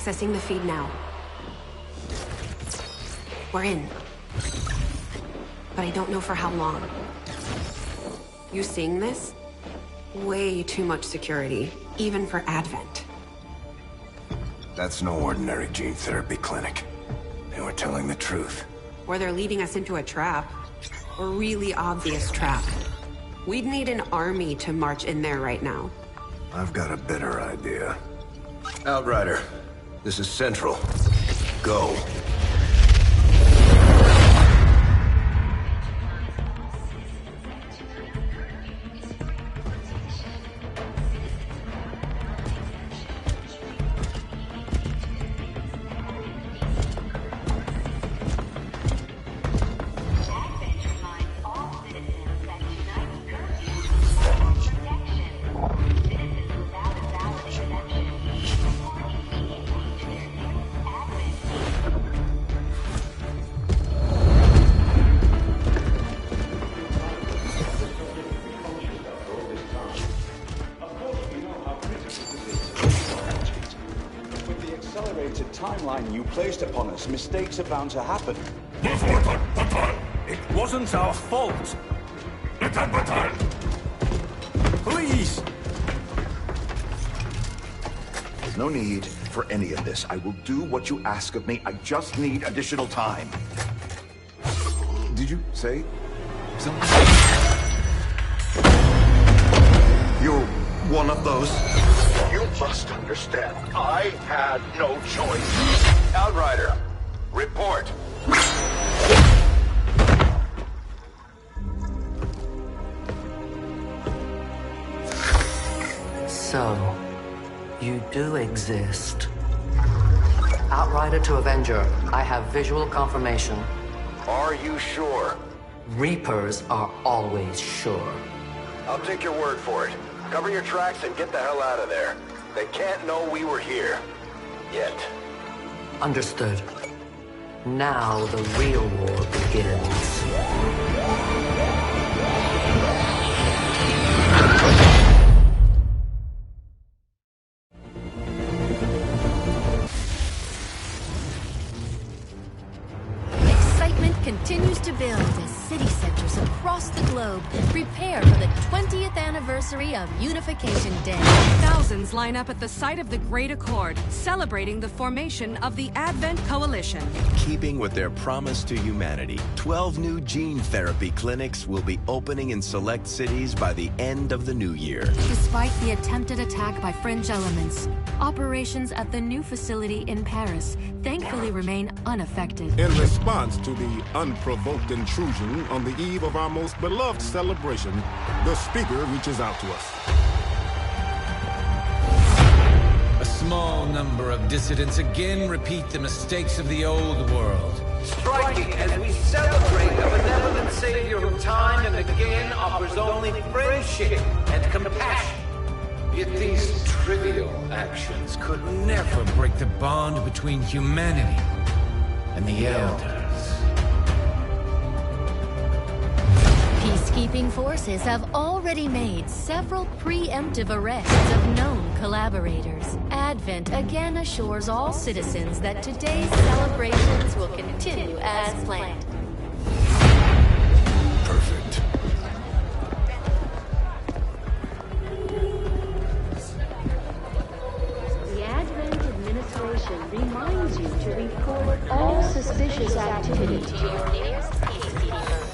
Accessing the feed now. We're in. But I don't know for how long. You seeing this? Way too much security, even for Advent. That's no ordinary gene therapy clinic. They were telling the truth. Or they're leading us into a trap. A really obvious trap. We'd need an army to march in there right now. I've got a better idea. Outrider, this is Central. Go. Timeline you placed upon us, mistakes are bound to happen. It wasn't our fault. Please! There's no need for any of this. I will do what you ask of me. I just need additional time. Did you say something? You're one of those? You must understand, I had no choice. Outrider, report. So, you do exist. Outrider to Avenger, I have visual confirmation. Are you sure? Reapers are always sure. I'll take your word for it. Cover your tracks and get the hell out of there. They can't know we were here. Yet. Understood. Now the real war begins. Continues to build as city centers across the globe prepare for the 20th anniversary of Unification Day. Thousands line up at the site of the Great Accord, celebrating the formation of the Advent Coalition. In keeping with their promise to humanity, 12 new gene therapy clinics will be opening in select cities by the end of the new year. Despite the attempted attack by fringe elements, operations at the new facility in Paris thankfully remain unaffected. In response to the unprovoked intrusion on the eve of our most beloved celebration, the speaker reaches out to us. A small number of dissidents again repeat the mistakes of the old world. Striking as we celebrate a benevolent savior who time and again offers only friendship and compassion. Yet these trivial actions could never break the bond between humanity and the Elders. Peacekeeping forces have already made several preemptive arrests of known collaborators. Advent again assures all citizens that today's celebrations will continue as planned. Perfect. The Advent administration reminds you to report all suspicious activity to your nearest peacekeeper.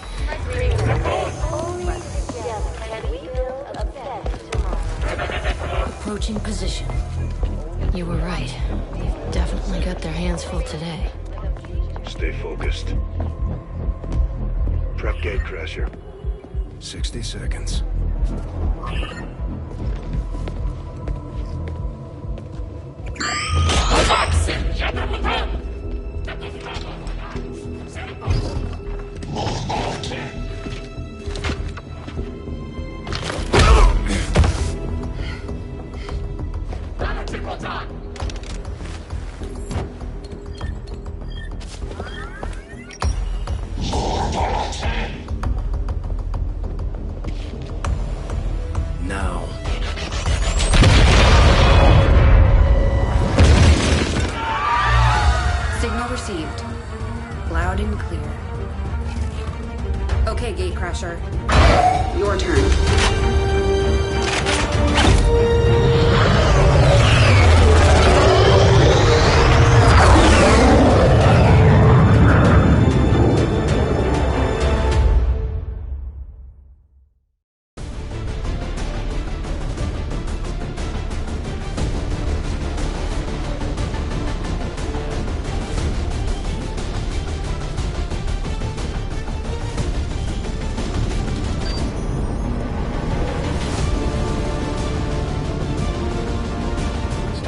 Only together can we build a better tomorrow. Approaching position. You were right. They've definitely got their hands full today. Stay focused. Prep gate crasher. 60 seconds. Now. received. Loud and clear. Okay, Gatecrasher. Your turn.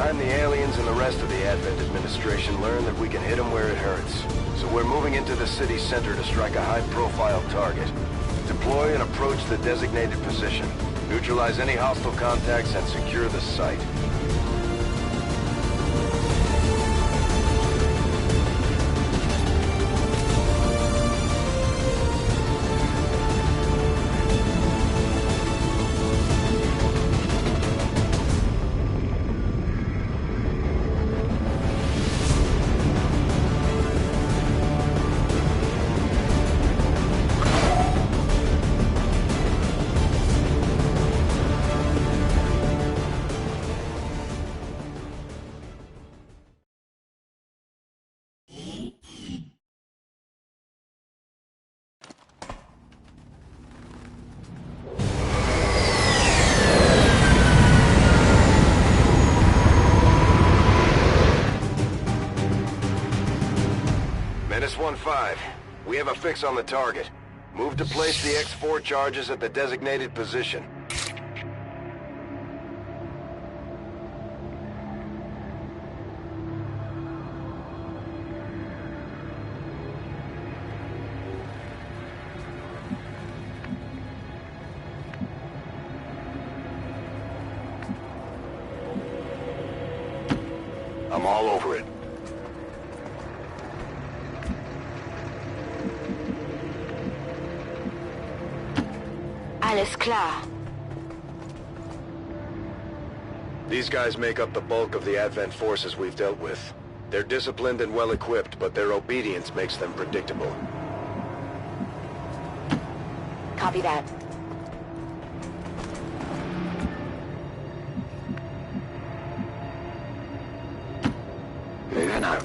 The aliens and the rest of the Advent administration learn that we can hit them where it hurts. So we're moving into the city's center to strike a high-profile target. Deploy and approach the designated position. Neutralize any hostile contacts and secure the site. Menace 1-5. We have a fix on the target. Move to place the X4 charges at the designated position. I'm all over it. Alles klar. These guys make up the bulk of the Advent forces we've dealt with. They're disciplined and well-equipped, but their obedience makes them predictable. Copy that. Moving out.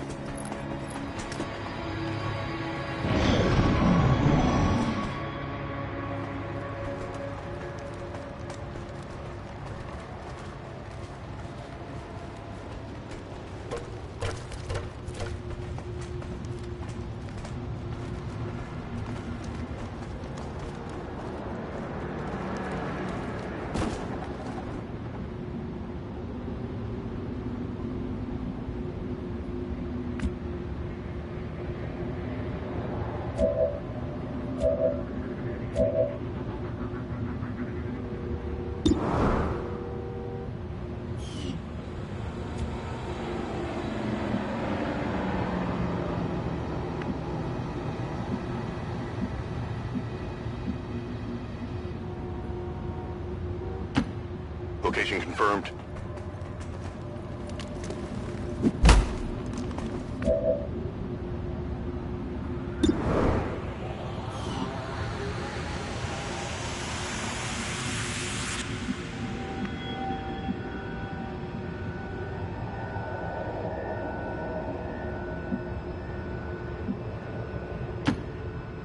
Location confirmed.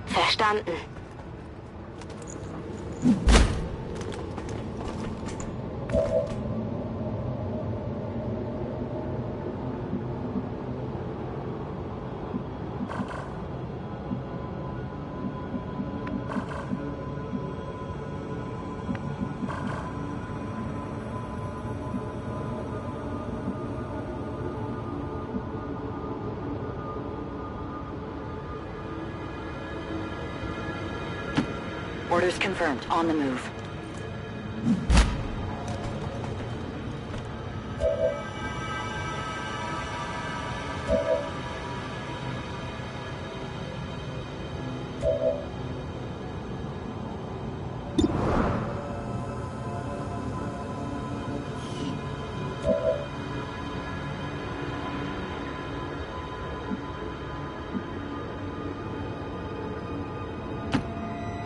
Verstanden. Orders confirmed. On the move.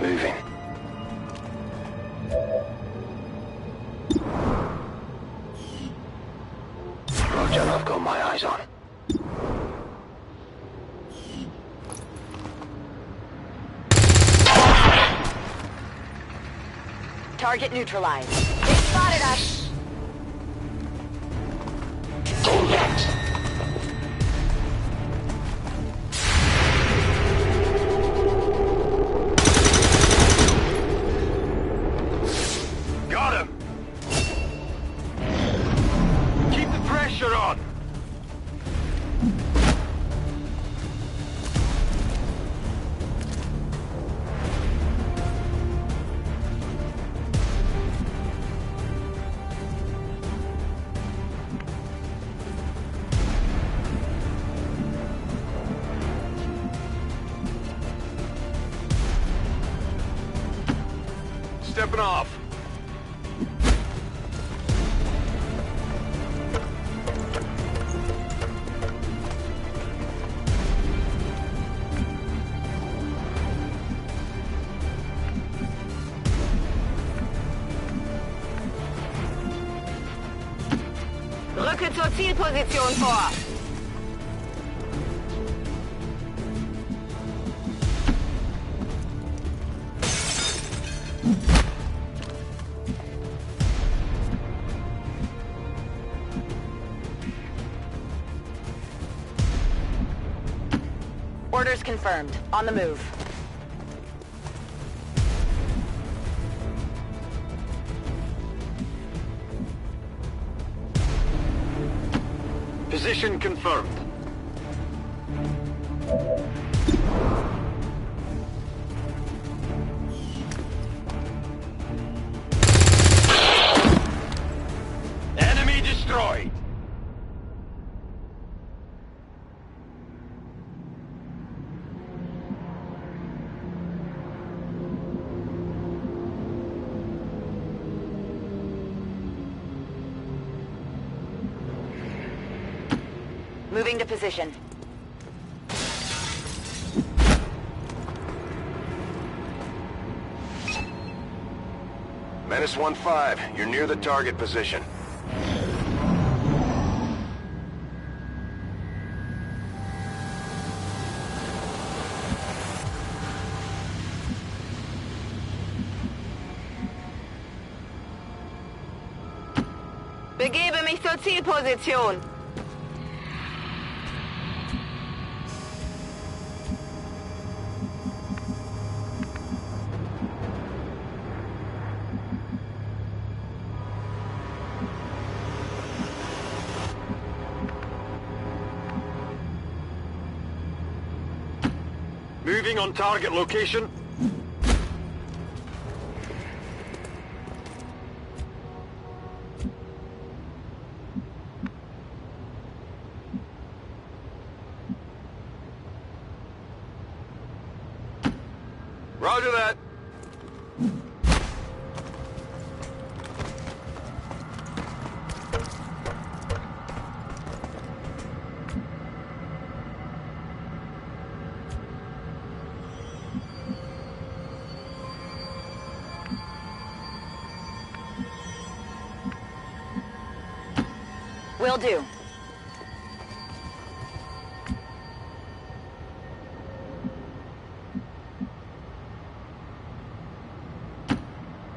Moving. Roger, I've got my eyes on. Target neutralized. They spotted us. Got him! Keep the pressure on! Stepping off. Rücke zur Zielposition vor. Orders confirmed. On the move. Position confirmed. Enemy destroyed. Moving to position. Menace 1-5, you're near the target position. Begebe mich zur Zielposition. Moving on target location. Roger that. Will do.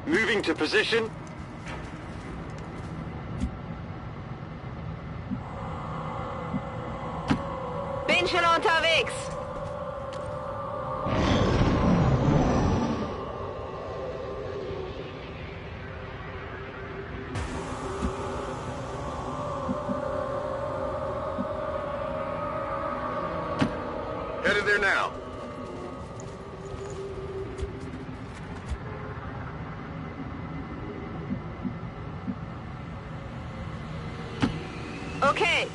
Moving to position. Bin schon unterwegs. Headed there now. Okay.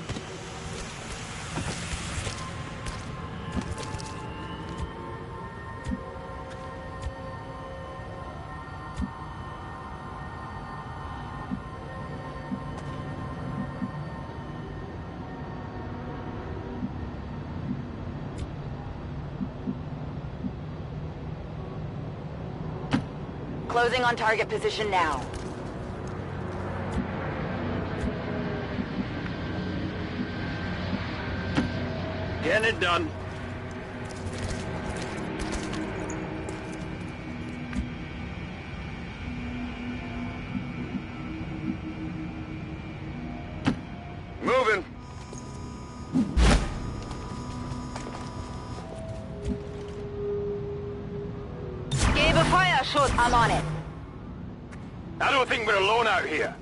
Closing on target position now. Getting it done. Moving. Gave a fire shot. I'm on it. I don't think we're alone out here.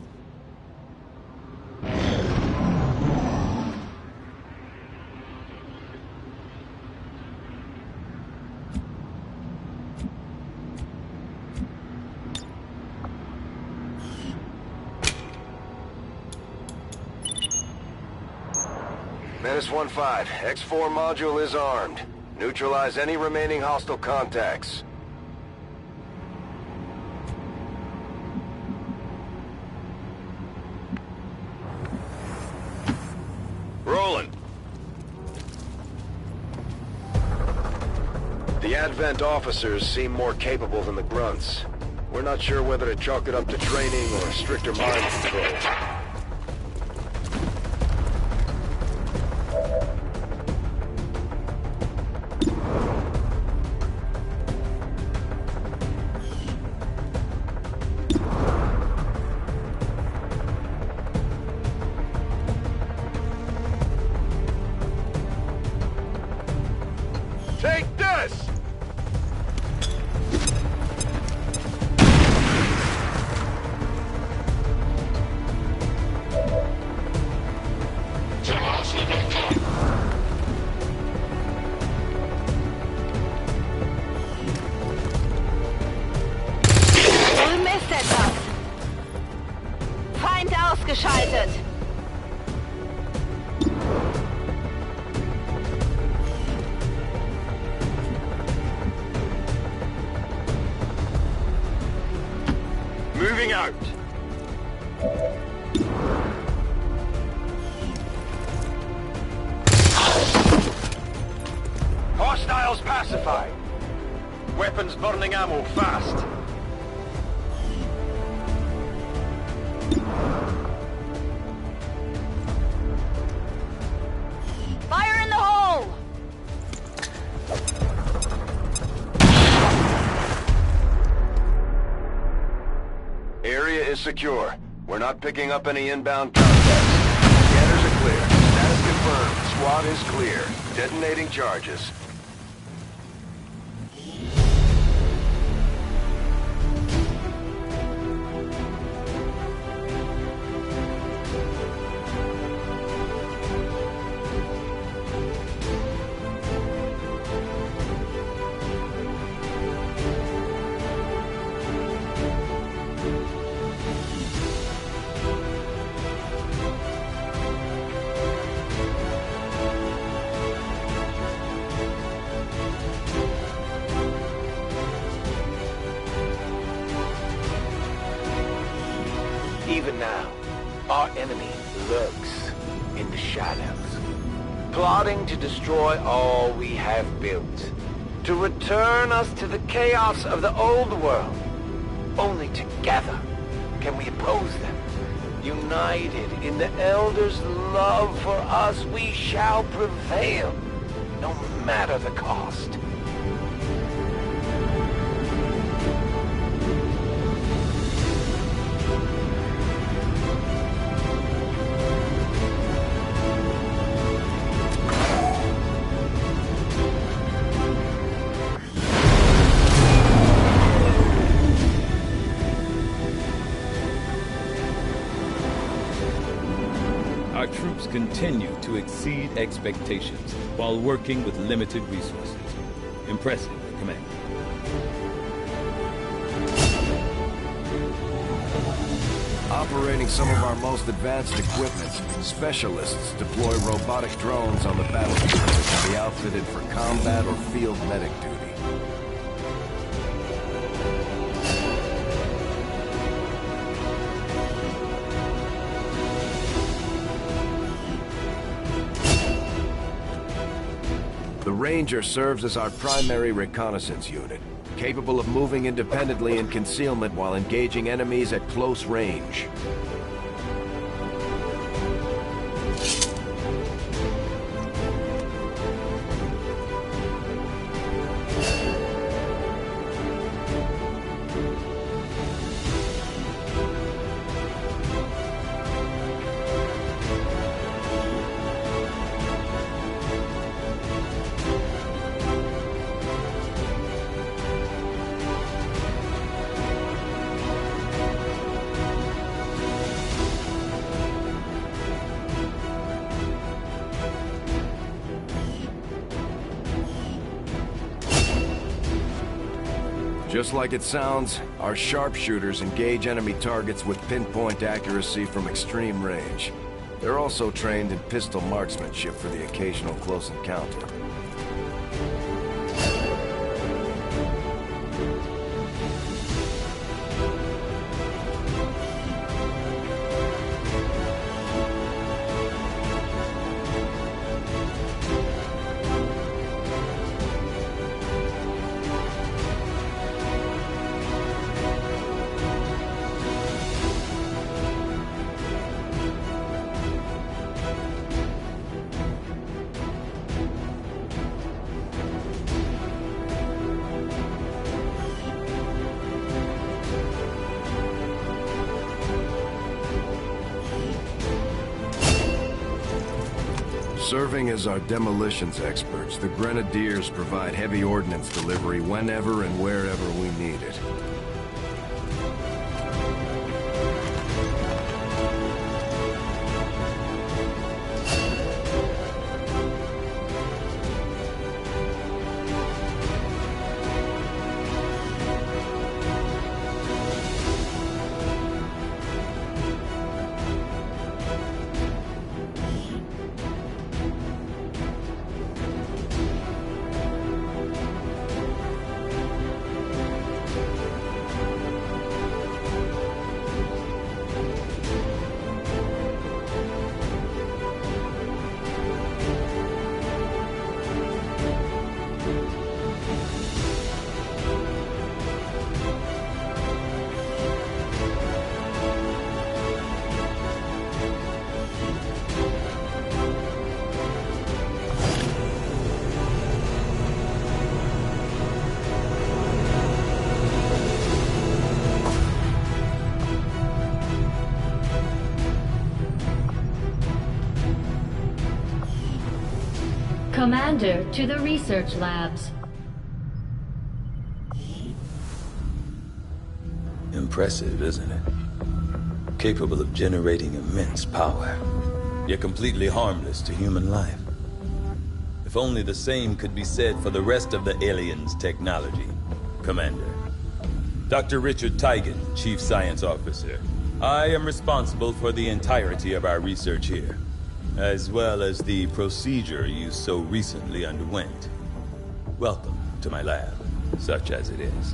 Menace 1-5, X4 module is armed. Neutralize any remaining hostile contacts. Rolling. The Advent officers seem more capable than the grunts. We're not sure whether to chalk it up to training or stricter mind control. Take this! Ulm ist etwas. Feind ausgeschaltet. Moving out. Hostiles pacified. Weapons burning ammo fast. Fire in the hole! Area is secure. We're not picking up any inbound contacts. Scanners are clear. Status confirmed. Squad is clear. Detonating charges. Even now, our enemy lurks in the shadows, plotting to destroy all we have built, to return us to the chaos of the old world. Only together can we oppose them. United in the Elder's love for us, we shall prevail, no matter the cost. Our troops continue to exceed expectations while working with limited resources. Impressive, Commander. Operating some of our most advanced equipment, specialists deploy robotic drones on the battlefield that can be outfitted for combat or field medic duty. The Ranger serves as our primary reconnaissance unit. capable of moving independently in concealment while engaging enemies at close range. Just like it sounds, our sharpshooters engage enemy targets with pinpoint accuracy from extreme range. They're also trained in pistol marksmanship for the occasional close encounter. Serving as our demolitions experts, the Grenadiers provide heavy ordnance delivery whenever and wherever we need it. Commander to the research labs. Impressive, isn't it? Capable of generating immense power, yet completely harmless to human life. If only the same could be said for the rest of the aliens' technology, Commander. Dr. Richard Tigan, Chief Science Officer. I am responsible for the entirety of our research here, as well as the procedure you so recently underwent. Welcome to my lab, such as it is.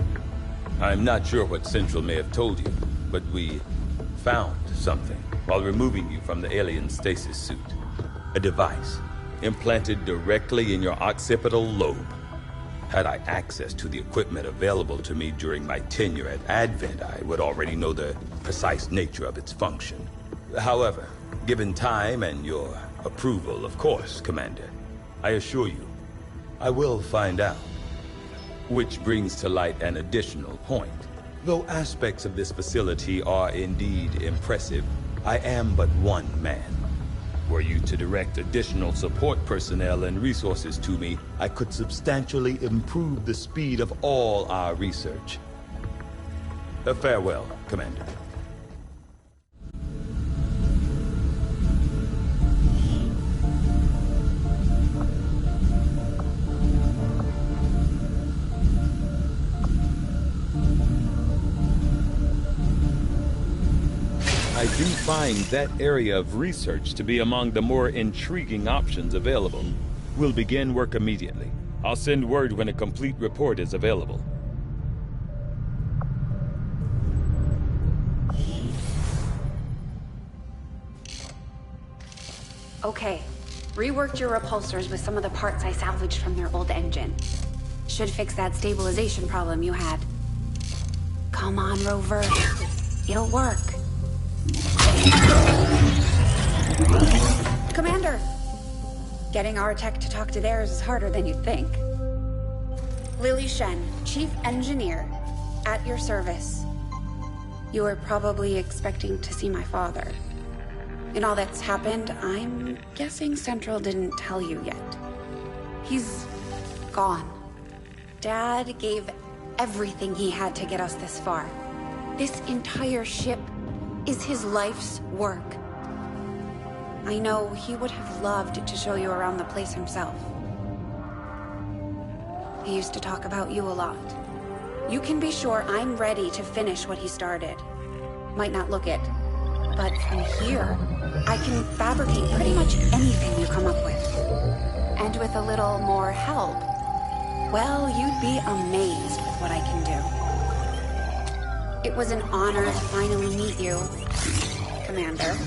I'm not sure what Central may have told you, but we found something while removing you from the alien stasis suit. A device implanted directly in your occipital lobe. Had I access to the equipment available to me during my tenure at Advent, I would already know the precise nature of its function. However, given time and your approval, of course, Commander, I assure you, I will find out. Which brings to light an additional point. Though aspects of this facility are indeed impressive, I am but one man. Were you to direct additional support personnel and resources to me, I could substantially improve the speed of all our research. Farewell, Commander. I do find that area of research to be among the more intriguing options available. We'll begin work immediately. I'll send word when a complete report is available. Okay. Reworked your repulsors with some of the parts I salvaged from their old engine. Should fix that stabilization problem you had. Come on, Rover. It'll work. Commander! Getting our tech to talk to theirs is harder than you'd think. Lily Shen, Chief Engineer, at your service. You were probably expecting to see my father. In all that's happened, I'm guessing Central didn't tell you yet. He's gone. Dad gave everything he had to get us this far. This entire ship is his life's work. I know he would have loved to show you around the place himself. He used to talk about you a lot. You can be sure I'm ready to finish what he started. Might not look it, but from here, I can fabricate pretty much anything you come up with. And with a little more help, well, you'd be amazed with what I can do. It was an honor to finally meet you, Commander.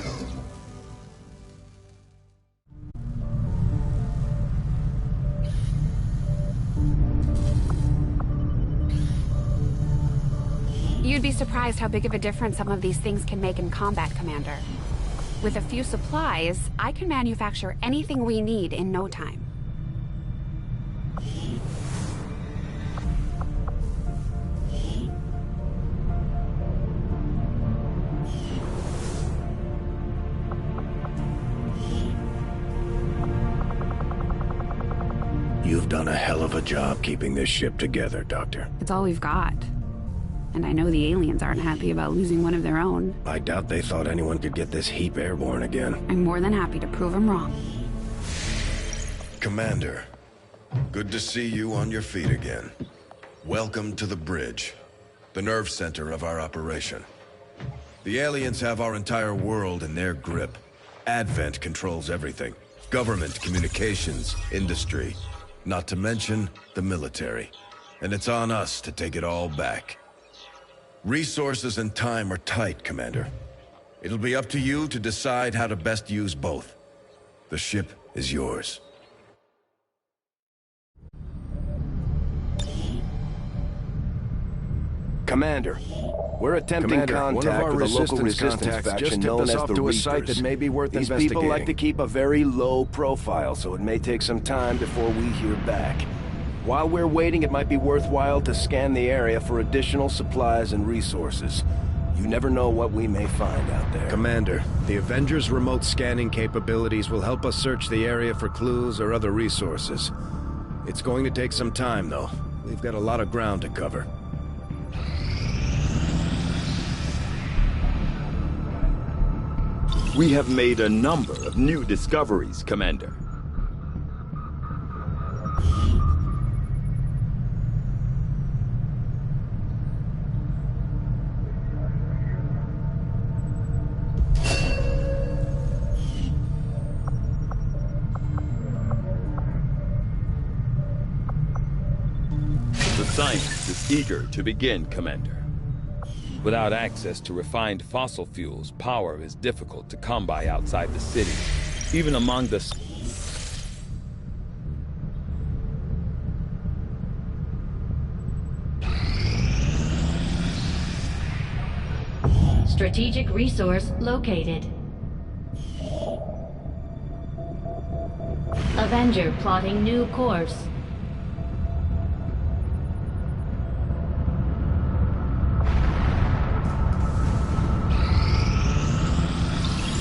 You'd be surprised how big of a difference some of these things can make in combat, Commander. With a few supplies, I can manufacture anything we need in no time. You've done a hell of a job keeping this ship together, Doctor. It's all we've got. And I know the aliens aren't happy about losing one of their own. I doubt they thought anyone could get this heap airborne again. I'm more than happy to prove them wrong. Commander, good to see you on your feet again. Welcome to the bridge, the nerve center of our operation. The aliens have our entire world in their grip. Advent controls everything. Government, communications, industry. Not to mention the military. And it's on us to take it all back. Resources and time are tight, Commander. It'll be up to you to decide how to best use both. The ship is yours. Commander, we're attempting contact with a local resistance faction known as the Reapers. These people like to keep a very low profile, so it may take some time before we hear back. While we're waiting, it might be worthwhile to scan the area for additional supplies and resources. You never know what we may find out there. Commander, the Avengers' remote scanning capabilities will help us search the area for clues or other resources. It's going to take some time, though. We've got a lot of ground to cover. We have made a number of new discoveries, Commander. The science is eager to begin, Commander. Without access to refined fossil fuels, power is difficult to come by outside the city, even among the... Strategic resource located. Avenger plotting new course.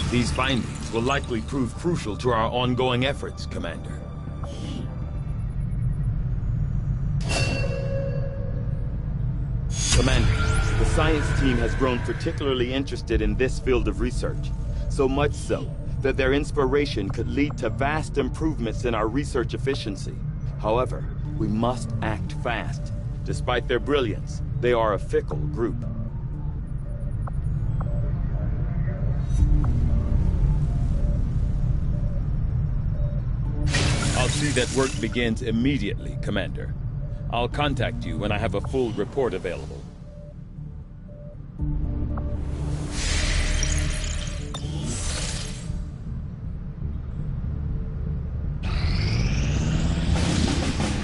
These findings will likely prove crucial to our ongoing efforts, Commander. Commander, the science team has grown particularly interested in this field of research. So much so that their inspiration could lead to vast improvements in our research efficiency. However, we must act fast. Despite their brilliance, they are a fickle group. I'll see that work begins immediately, Commander. I'll contact you when I have a full report available.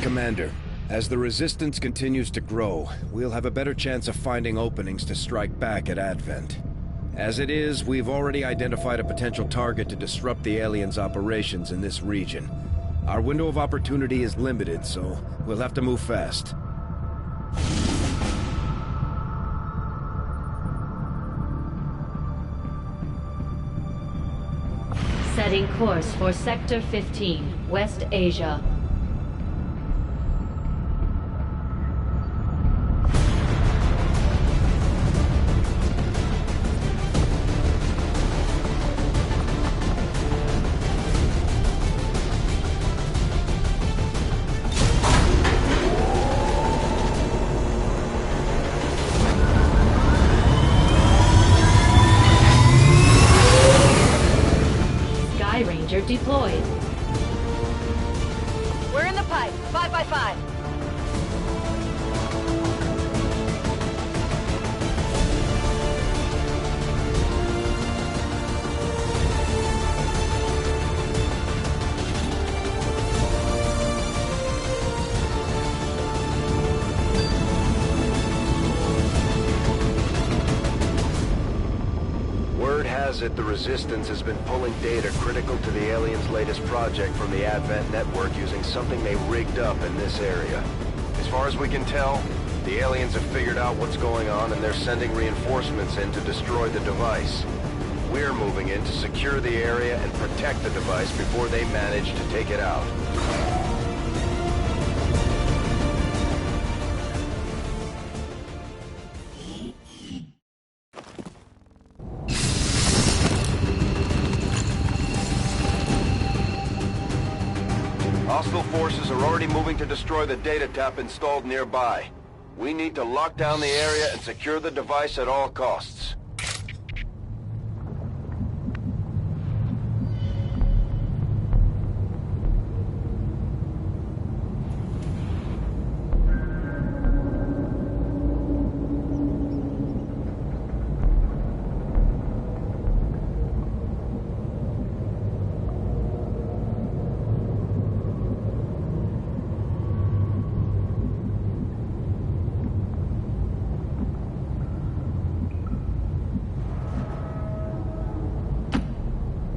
Commander, As the resistance continues to grow, we'll have a better chance of finding openings to strike back at Advent. As it is, we've already identified a potential target to disrupt the aliens' operations in this region. Our window of opportunity is limited, so we'll have to move fast. Setting course for Sector 15, West Asia. Deployed. We're in the pipe. 5x5. The Resistance has been pulling data critical to the aliens' latest project from the Advent network using something they rigged up in this area. As far as we can tell, the aliens have figured out what's going on and they're sending reinforcements in to destroy the device. We're moving in to secure the area and protect the device before they manage to take it out. Hostile forces are already moving to destroy the data tap installed nearby. We need to lock down the area and secure the device at all costs.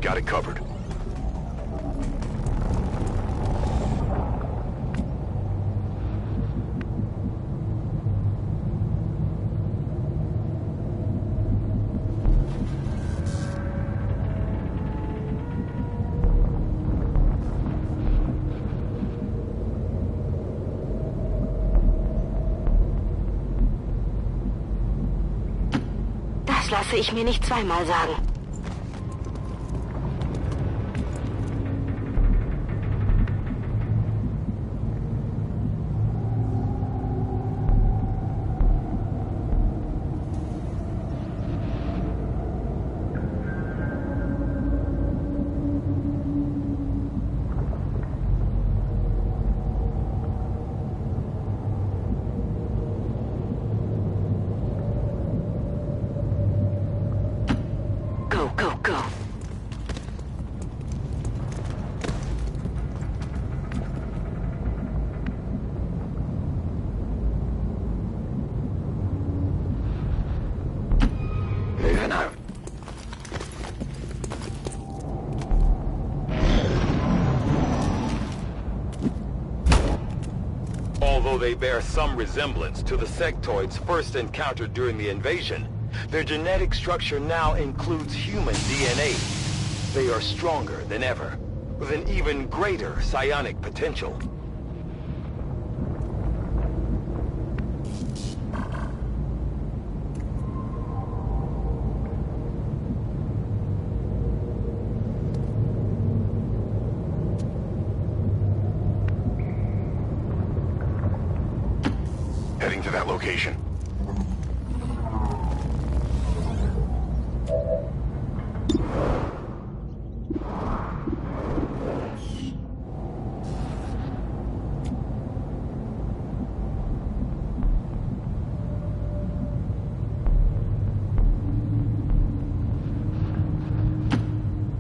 Got it covered. Das lasse ich mir nicht zweimal sagen. Go. Moving out. Although they bear some resemblance to the sectoids first encountered during the invasion, their genetic structure now includes human DNA. They are stronger than ever, with an even greater psionic potential. Heading to that location.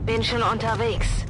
Bin schon unterwegs.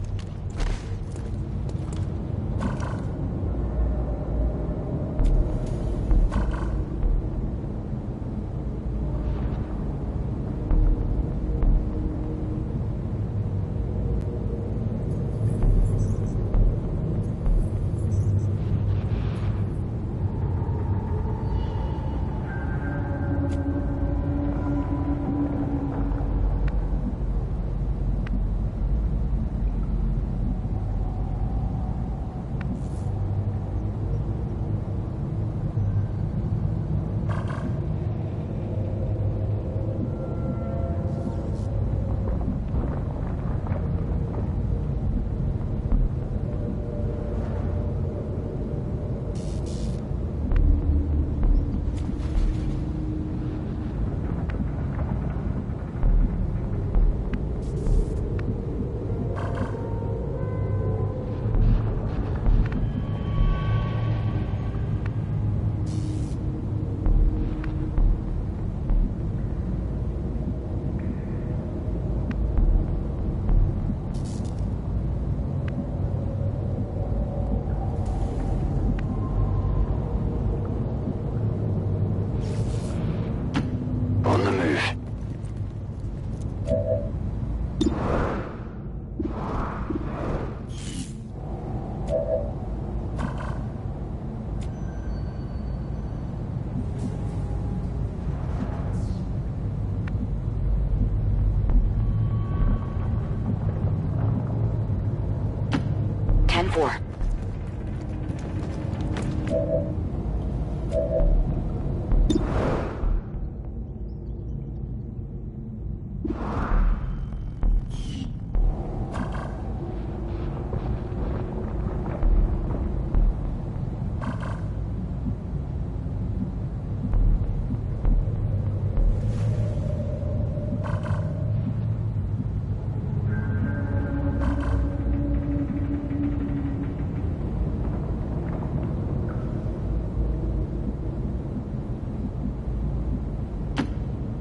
before.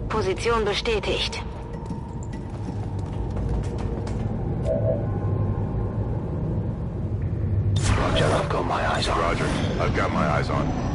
Position bestätigt. Roger, I've got my eyes on. Roger, I've got my eyes on.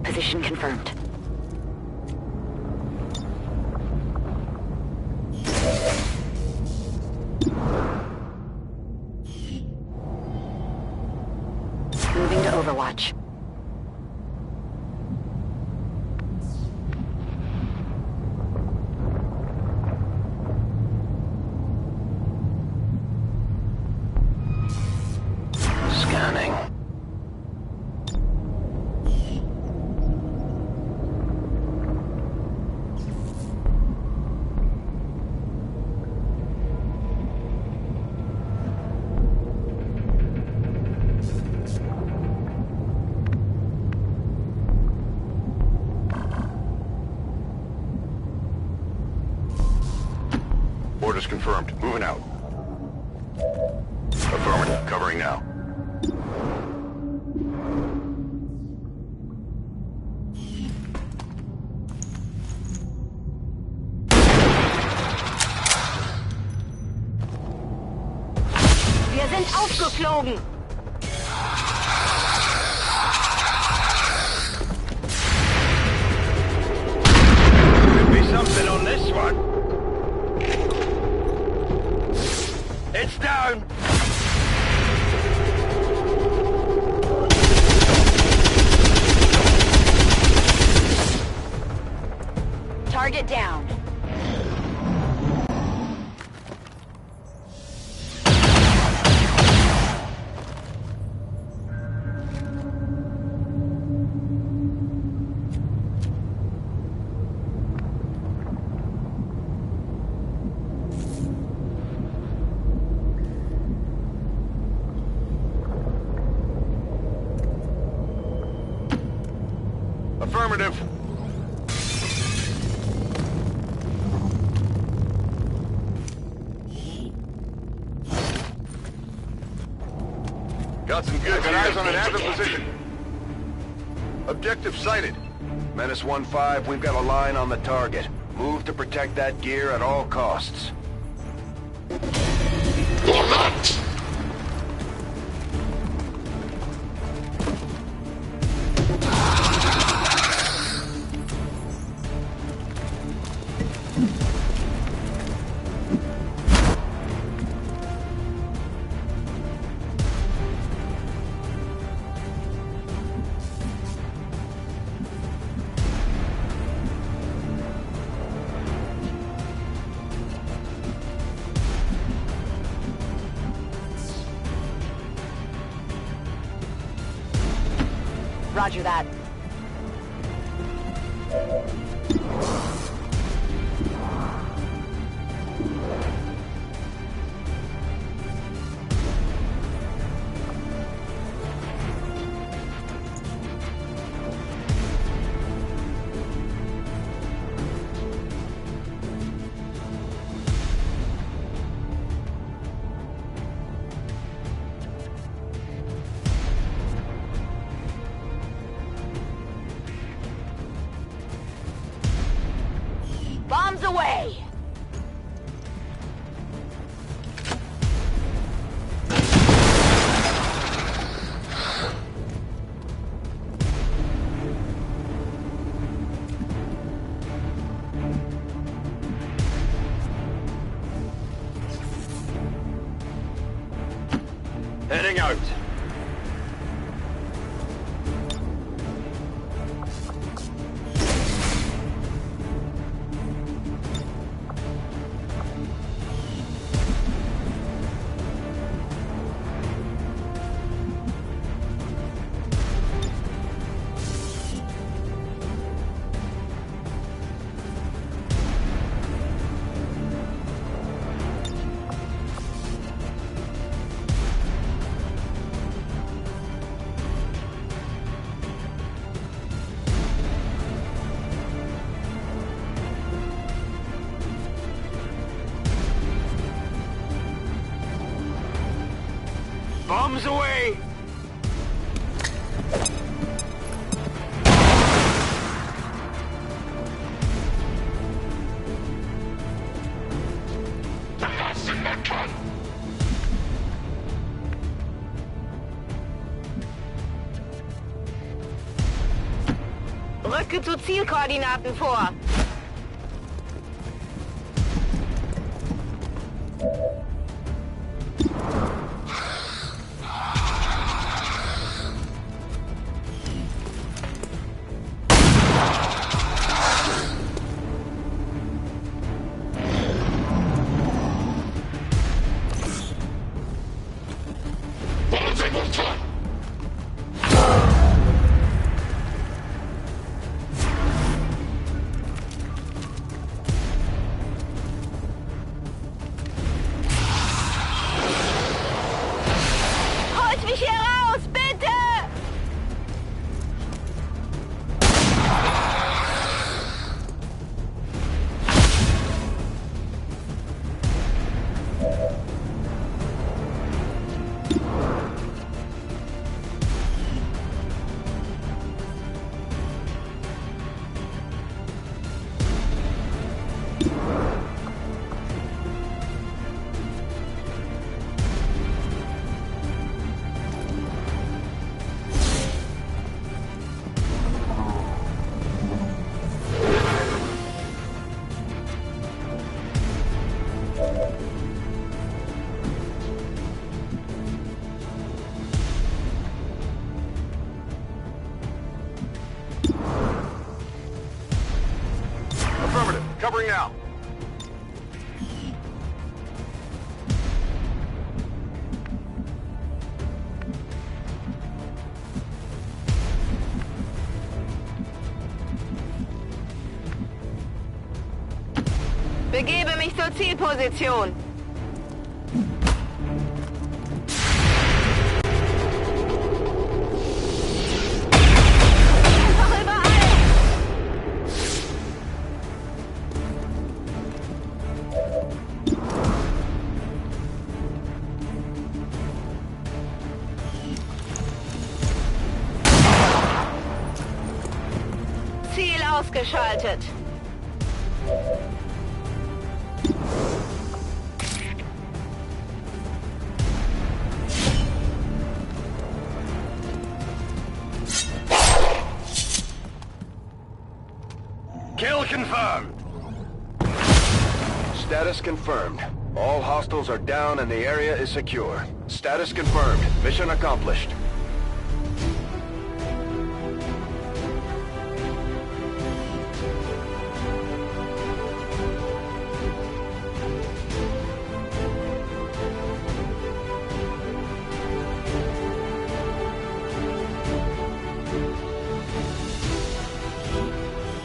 Position confirmed. Moving to Overwatch. Scanning. Orders confirmed. Moving out. Affirmative. Covering now. Wir sind aufgeflogen. Could be something on this one. It's down! Target down. Affirmative. Got some good eyes on an active position. Objective sighted. Menace 1-5, we've got a line on the target. Move to protect that gear at all costs. Roger that. Rücke zu Zielkoordinaten vor. Covering now. Begebe mich zur Zielposition. Ziel ausgeschaltet. Kill confirmed. Status confirmed. All hostiles are down and the area is secure. Status confirmed. Mission accomplished.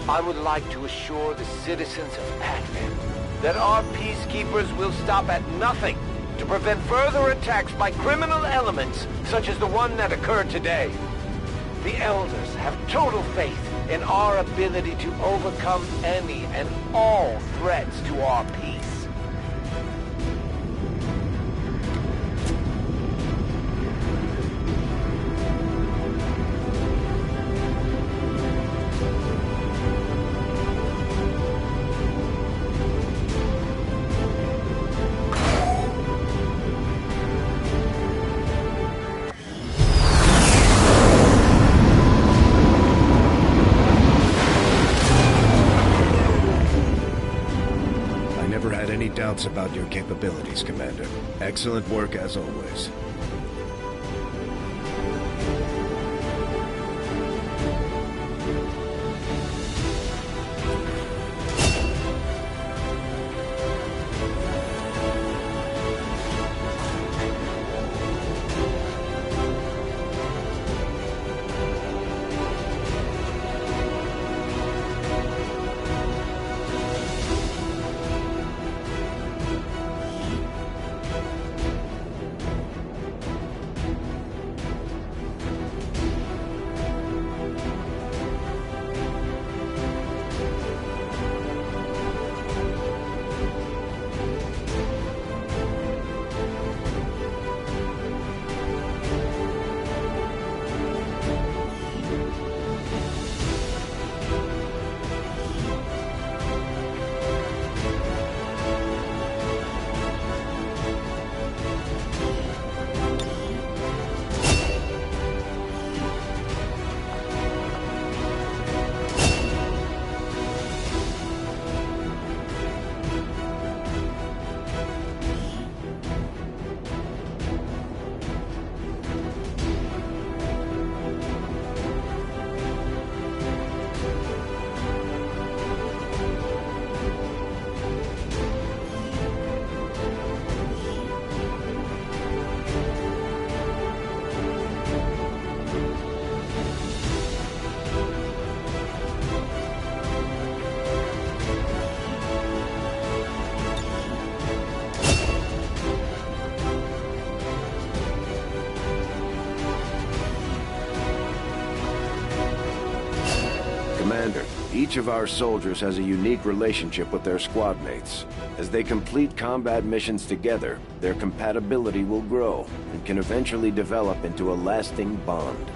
I would like to assure the citizens of Advent that our peacekeepers will stop at nothing to prevent further attacks by criminal elements such as the one that occurred today. The Elders have total faith in our ability to overcome any and all threats to our peace. Doubts about your capabilities, Commander. Excellent work as always. Commander, each of our soldiers has a unique relationship with their squad mates. As they complete combat missions together, their compatibility will grow and can eventually develop into a lasting bond.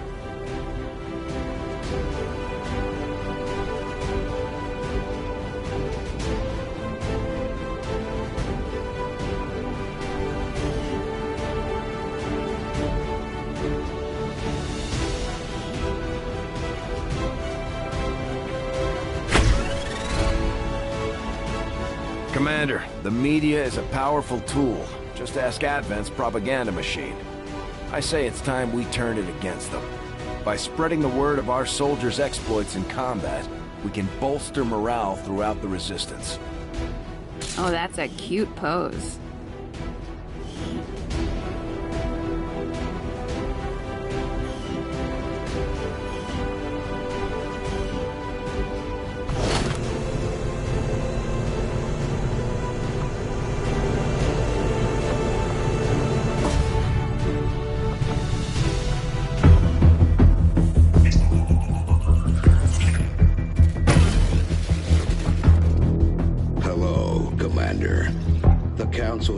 Commander, the media is a powerful tool. Just ask Advent's propaganda machine. I say it's time we turn it against them. By spreading the word of our soldiers' exploits in combat, we can bolster morale throughout the Resistance. Oh, that's a cute pose.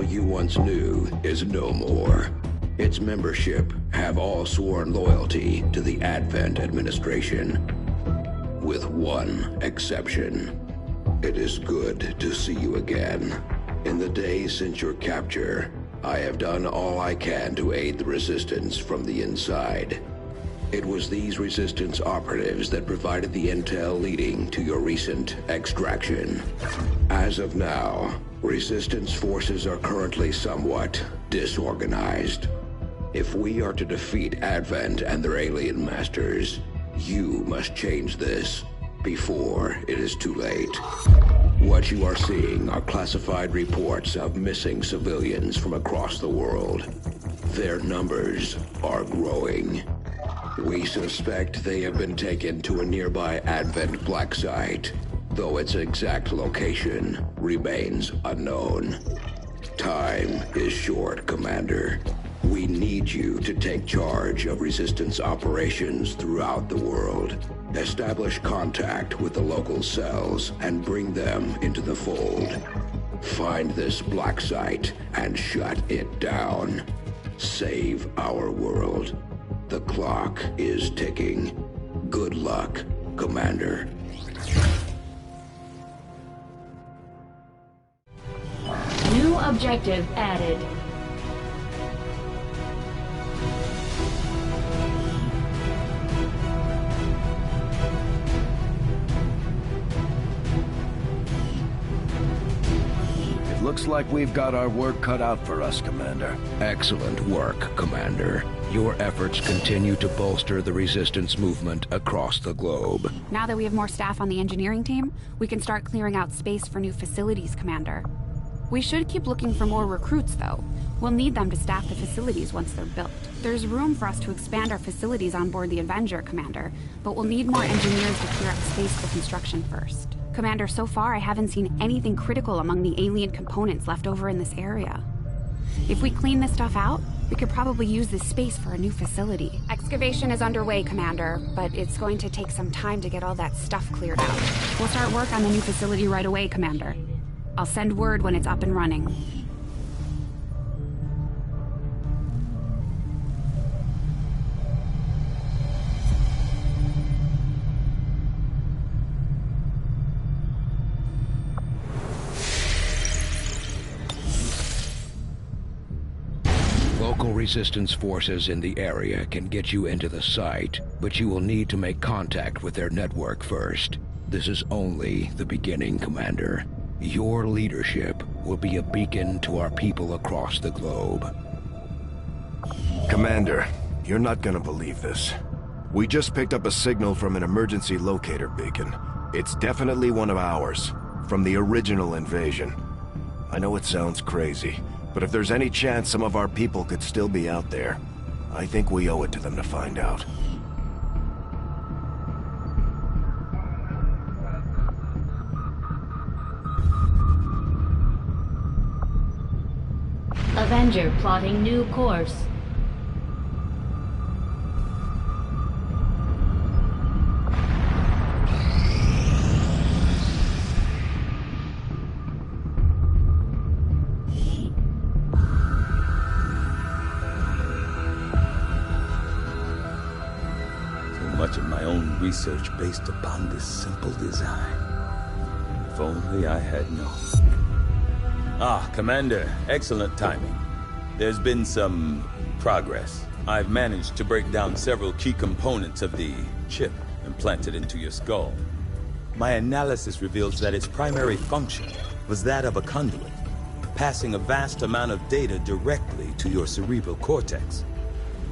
You once knew is no more. Its membership have all sworn loyalty to the Advent administration, with one exception. It is good to see you again. In the days since your capture, I have done all I can to aid the Resistance from the inside. It was these Resistance operatives that provided the intel leading to your recent extraction. As of now, Resistance forces are currently somewhat disorganized. If we are to defeat Advent and their alien masters, you must change this before it is too late. What you are seeing are classified reports of missing civilians from across the world. Their numbers are growing. We suspect they have been taken to a nearby Advent black site, though its exact location remains unknown. Time is short, Commander. We need you to take charge of Resistance operations throughout the world. Establish contact with the local cells and bring them into the fold. Find this black site and shut it down. Save our world. The clock is ticking. Good luck, Commander. New objective added. Looks like we've got our work cut out for us, Commander. Excellent work, Commander. Your efforts continue to bolster the Resistance movement across the globe. Now that we have more staff on the engineering team, we can start clearing out space for new facilities, Commander. We should keep looking for more recruits, though. We'll need them to staff the facilities once they're built. There's room for us to expand our facilities on board the Avenger, Commander, but we'll need more engineers to clear up space for construction first. Commander, so far I haven't seen anything critical among the alien components left over in this area. If we clean this stuff out, we could probably use this space for a new facility. Excavation is underway, Commander, but it's going to take some time to get all that stuff cleared out. We'll start work on the new facility right away, Commander. I'll send word when it's up and running. Local Resistance forces in the area can get you into the site, but you will need to make contact with their network first. This is only the beginning, Commander. Your leadership will be a beacon to our people across the globe. Commander, you're not gonna believe this. We just picked up a signal from an emergency locator beacon. It's definitely one of ours, from the original invasion. I know it sounds crazy, but if there's any chance some of our people could still be out there, I think we owe it to them to find out. Avenger plotting new course. much of my own research based upon this simple design. If only I had known. Ah, Commander, excellent timing. There's been some progress. I've managed to break down several key components of the chip implanted into your skull. My analysis reveals that its primary function was that of a conduit, passing a vast amount of data directly to your cerebral cortex.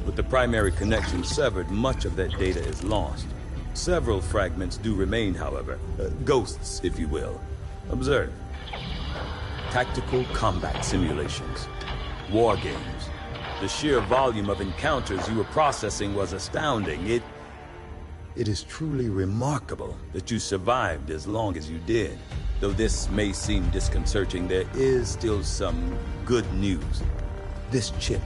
With the primary connection severed, much of that data is lost. Several fragments do remain, however. Ghosts, if you will. Observe. Tactical combat simulations. War games. The sheer volume of encounters you were processing was astounding. It is truly remarkable that you survived as long as you did. Though this may seem disconcerting, there is still some good news. This chip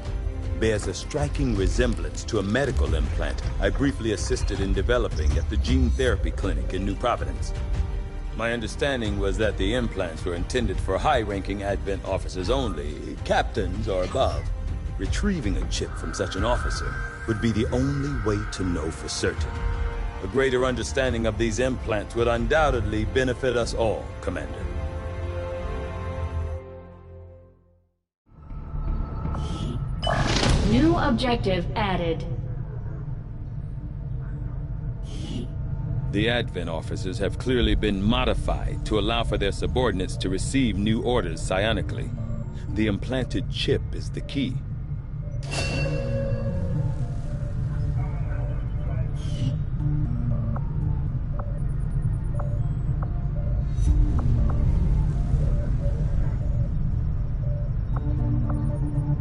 bears a striking resemblance to a medical implant I briefly assisted in developing at the gene therapy clinic in New Providence. My understanding was that the implants were intended for high-ranking Advent officers only, captains or above. Retrieving a chip from such an officer would be the only way to know for certain. A greater understanding of these implants would undoubtedly benefit us all, Commander. New objective added. The Advent officers have clearly been modified to allow for their subordinates to receive new orders psionically. The implanted chip is the key.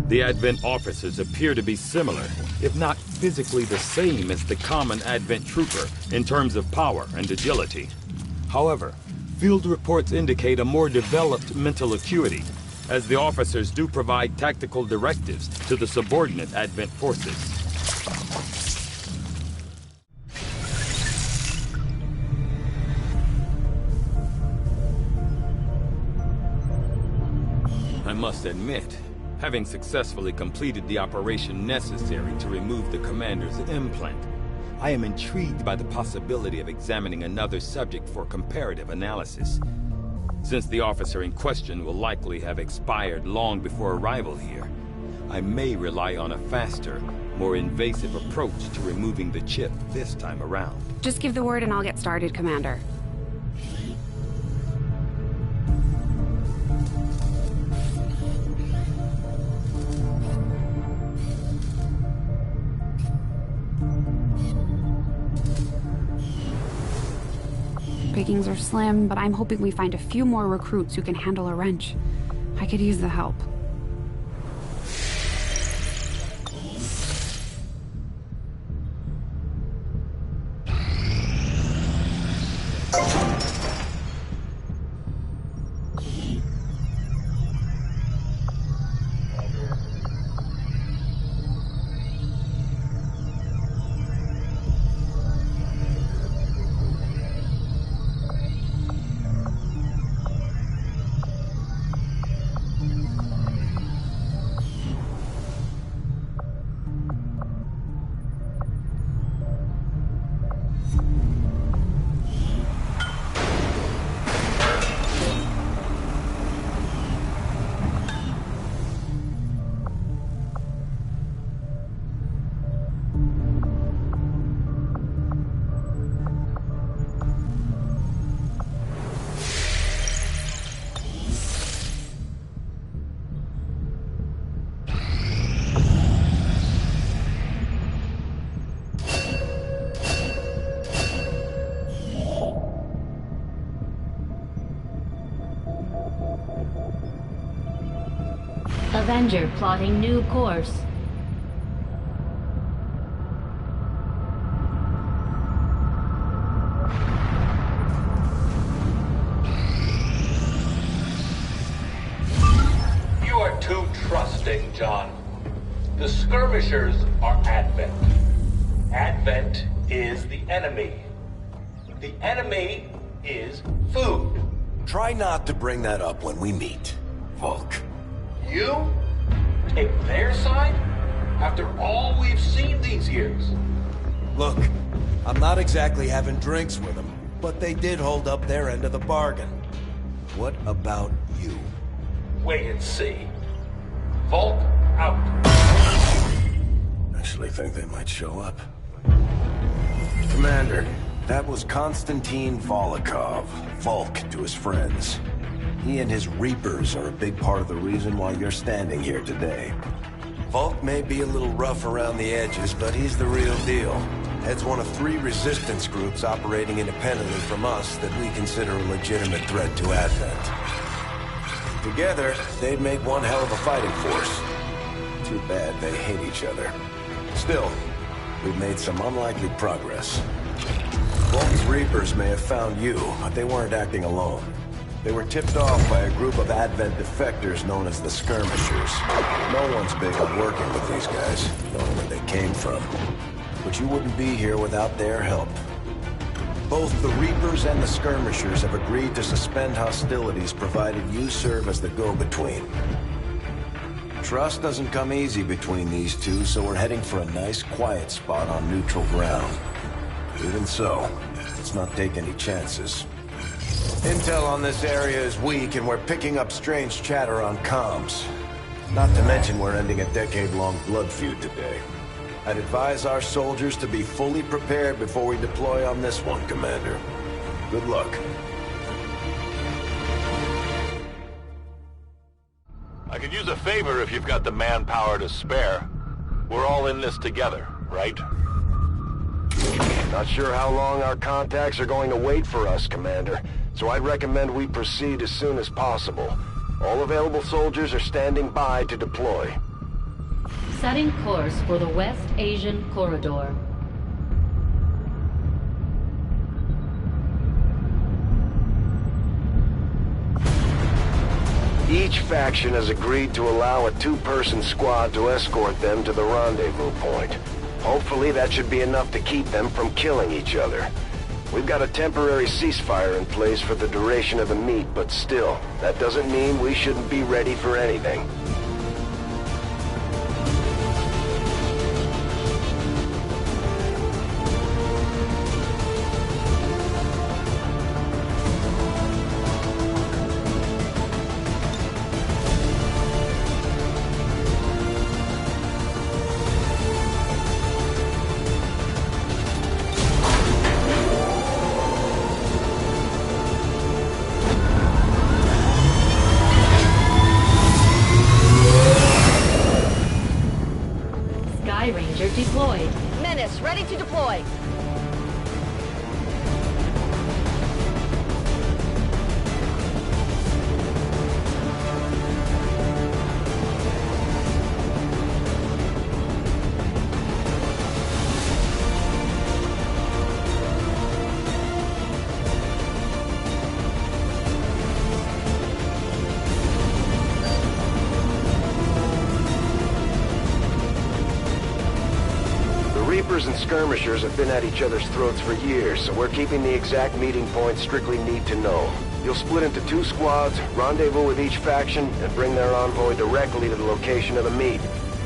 The Advent officers appear to be similar, if not physically the same as the common Advent trooper in terms of power and agility. However, field reports indicate a more developed mental acuity, as the officers do provide tactical directives to the subordinate Advent forces. I must admit, having successfully completed the operation necessary to remove the commander's implant, I am intrigued by the possibility of examining another subject for comparative analysis. Since the officer in question will likely have expired long before arrival here, I may rely on a faster, more invasive approach to removing the chip this time around. Just give the word and I'll get started, Commander. Pickings are slim, but I'm hoping we find a few more recruits who can handle a wrench. I could use the help. Avenger plotting new course. You are too trusting, John. The skirmishers are Advent. Advent is the enemy. The enemy is food. Try not to bring that up when we meet, Volk. You take their side after all we've seen these years? Look, I'm not exactly having drinks with them, but they did hold up their end of the bargain. What about you? Wait and see. Volk out. Actually think they might show up. Commander, that was Konstantin Volokov, Volk to his friends. He and his Reapers are a big part of the reason why you're standing here today. Volk may be a little rough around the edges, but he's the real deal. Heads one of 3 resistance groups operating independently from us that we consider a legitimate threat to Advent. Together, they'd make one hell of a fighting force. Too bad they hate each other. Still, we've made some unlikely progress. Volk's Reapers may have found you, but they weren't acting alone. They were tipped off by a group of Advent defectors known as the Skirmishers. No one's big on working with these guys, knowing where they came from. But you wouldn't be here without their help. Both the Reapers and the Skirmishers have agreed to suspend hostilities provided you serve as the go-between. Trust doesn't come easy between these two, so we're heading for a nice, quiet spot on neutral ground. Even so, let's not take any chances. Intel on this area is weak, and we're picking up strange chatter on comms. Not to mention we're ending a decade-long blood feud today. I'd advise our soldiers to be fully prepared before we deploy on this one, Commander. Good luck. I could use a favor if you've got the manpower to spare. We're all in this together, right? Not sure how long our contacts are going to wait for us, Commander, so I'd recommend we proceed as soon as possible. All available soldiers are standing by to deploy. Setting course for the West Asian Corridor. Each faction has agreed to allow a 2-person squad to escort them to the rendezvous point. Hopefully that should be enough to keep them from killing each other. We've got a temporary ceasefire in place for the duration of the meet, but still, that doesn't mean we shouldn't be ready for anything. Ranger deployed. Menace, ready to deploy. Reapers and Skirmishers have been at each other's throats for years, so we're keeping the exact meeting points strictly need to know. You'll split into 2 squads, rendezvous with each faction, and bring their envoy directly to the location of the meet.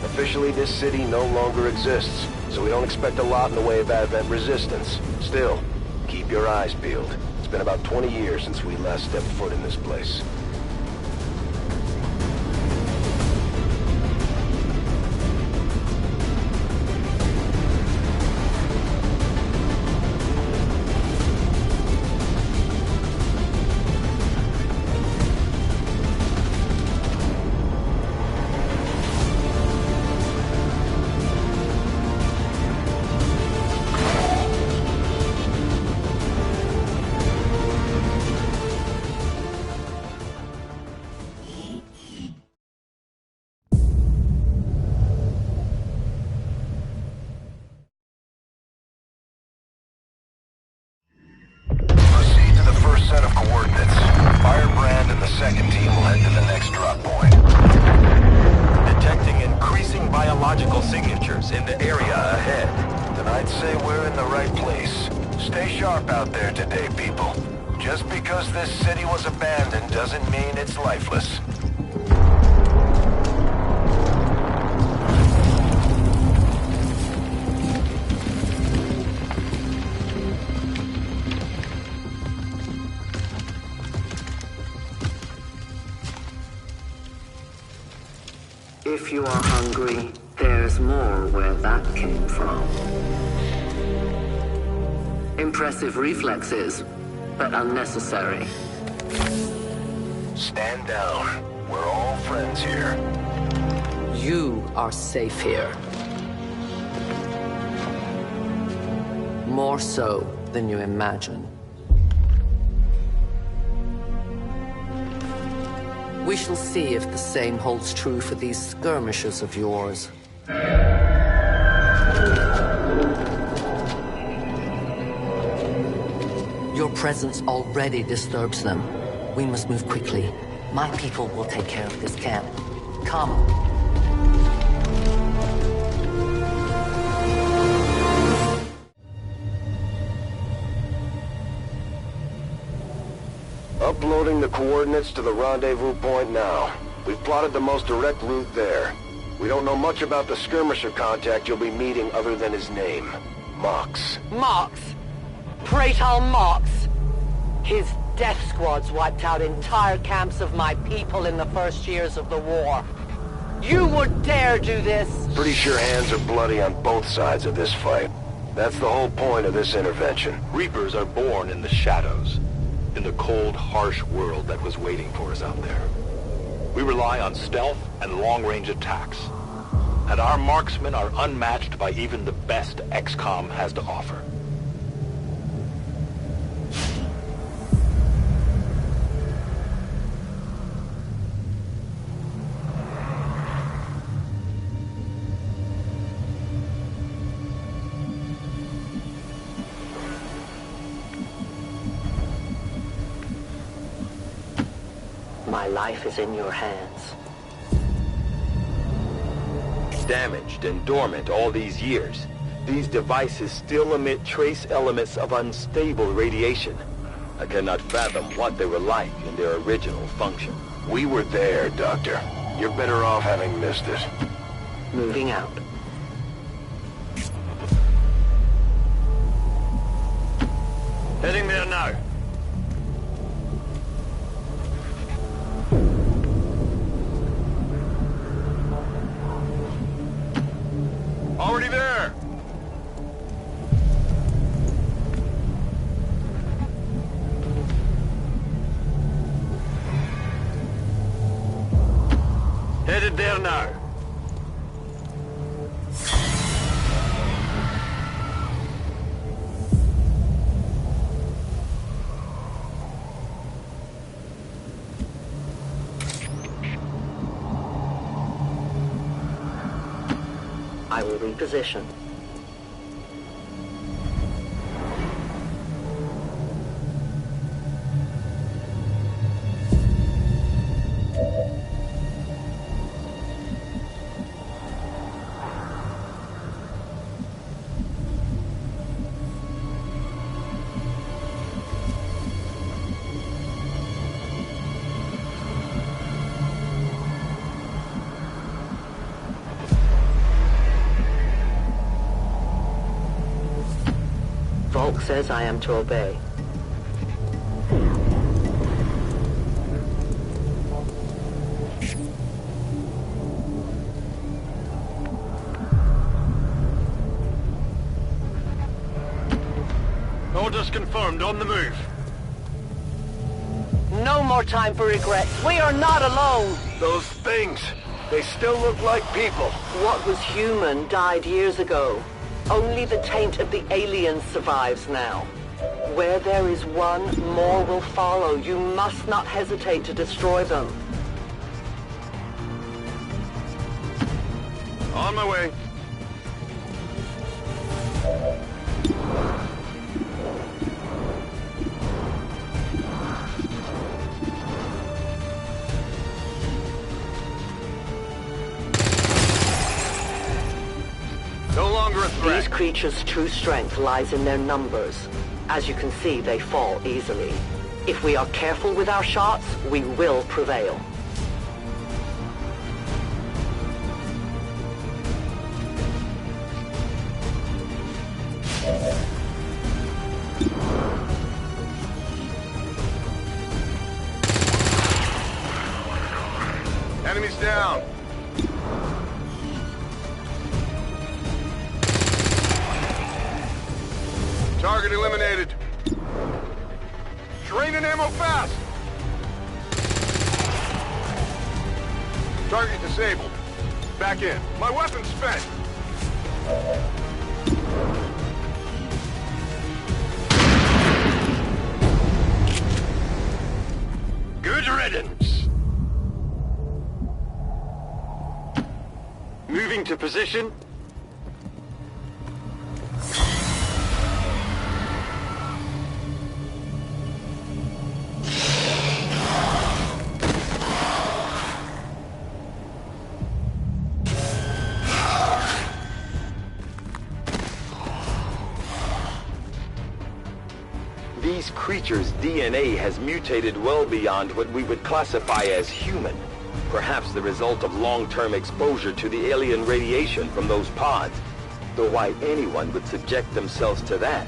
Officially, this city no longer exists, so we don't expect a lot in the way of Advent resistance. Still, keep your eyes peeled. It's been about 20 years since we last stepped foot in this place. Set of coordinates. Firebrand and the second team will head to the next drop point. Detecting increasing biological signatures in the area ahead. Then I'd say we're in the right place. Stay sharp out there today, people. Just because this city was abandoned doesn't mean it's lifeless. If you are hungry, there's more where that came from. Impressive reflexes, but unnecessary. Stand down. We're all friends here. You are safe here. More so than you imagine. We shall see if the same holds true for these skirmishes of yours. Your presence already disturbs them. We must move quickly. My people will take care of this camp. Come. Uploading the coordinates to the rendezvous point now. We've plotted the most direct route there. We don't know much about the skirmisher contact you'll be meeting other than his name. Mox. Mox? Praetor Mox? His death squads wiped out entire camps of my people in the first years of the war. You would dare do this? Pretty sure hands are bloody on both sides of this fight. That's the whole point of this intervention. Reapers are born in the shadows, in the cold, harsh world that was waiting for us out there. We rely on stealth and long-range attacks, and our marksmen are unmatched by even the best XCOM has to offer. My life is in your hands. Damaged and dormant all these years, these devices still emit trace elements of unstable radiation. I cannot fathom what they were like in their original function. We were there, Doctor. You're better off having missed it. Moving out. Heading there now. Already there! Headed there now. I will reposition. Volk says I am to obey. Orders confirmed, on the move. No more time for regrets. We are not alone. Those things, they still look like people. What was human died years ago. Only the taint of the aliens survives now. Where there is one, more will follow. You must not hesitate to destroy them. On my way. No longer a threat. These creatures' true strength lies in their numbers. As you can see, they fall easily. If we are careful with our shots, we will prevail. Enemies down. Target eliminated. Draining ammo fast! Target disabled. Back in. My weapon's spent. Good riddance. Moving to position. These creatures' DNA has mutated well beyond what we would classify as human. Perhaps the result of long-term exposure to the alien radiation from those pods. Though why anyone would subject themselves to that,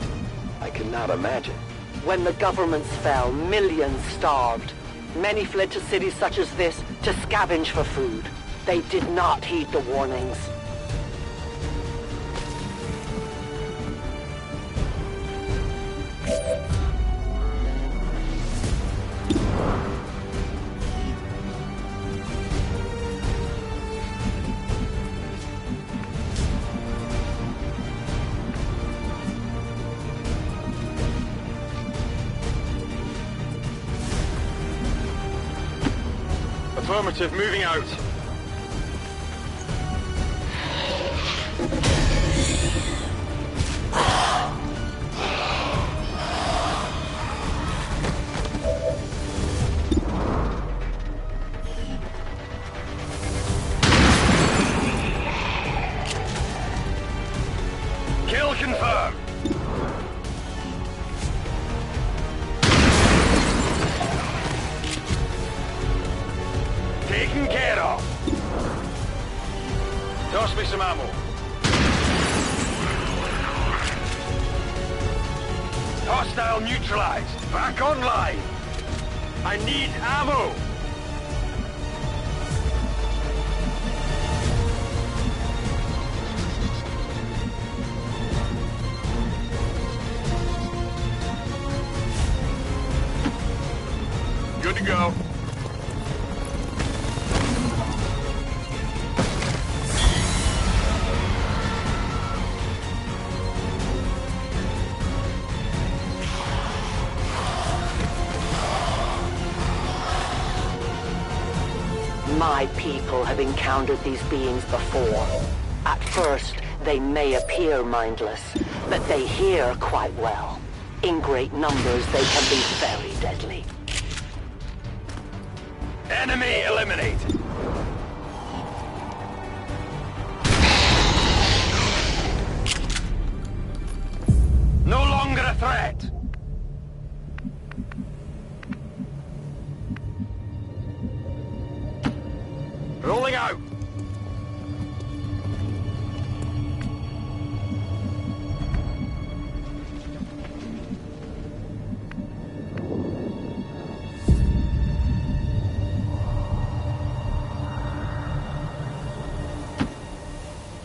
I cannot imagine. When the governments fell, millions starved. Many fled to cities such as this to scavenge for food. They did not heed the warnings. Affirmative, moving out. Kill confirmed. Taken care of. Toss me some ammo. Hostile neutralized. Back online. I need ammo. Good to go. My people have encountered these beings before. At first, they may appear mindless, but they hear quite well. In great numbers, they can be very deadly. Enemy eliminated. No longer a threat. Rolling out.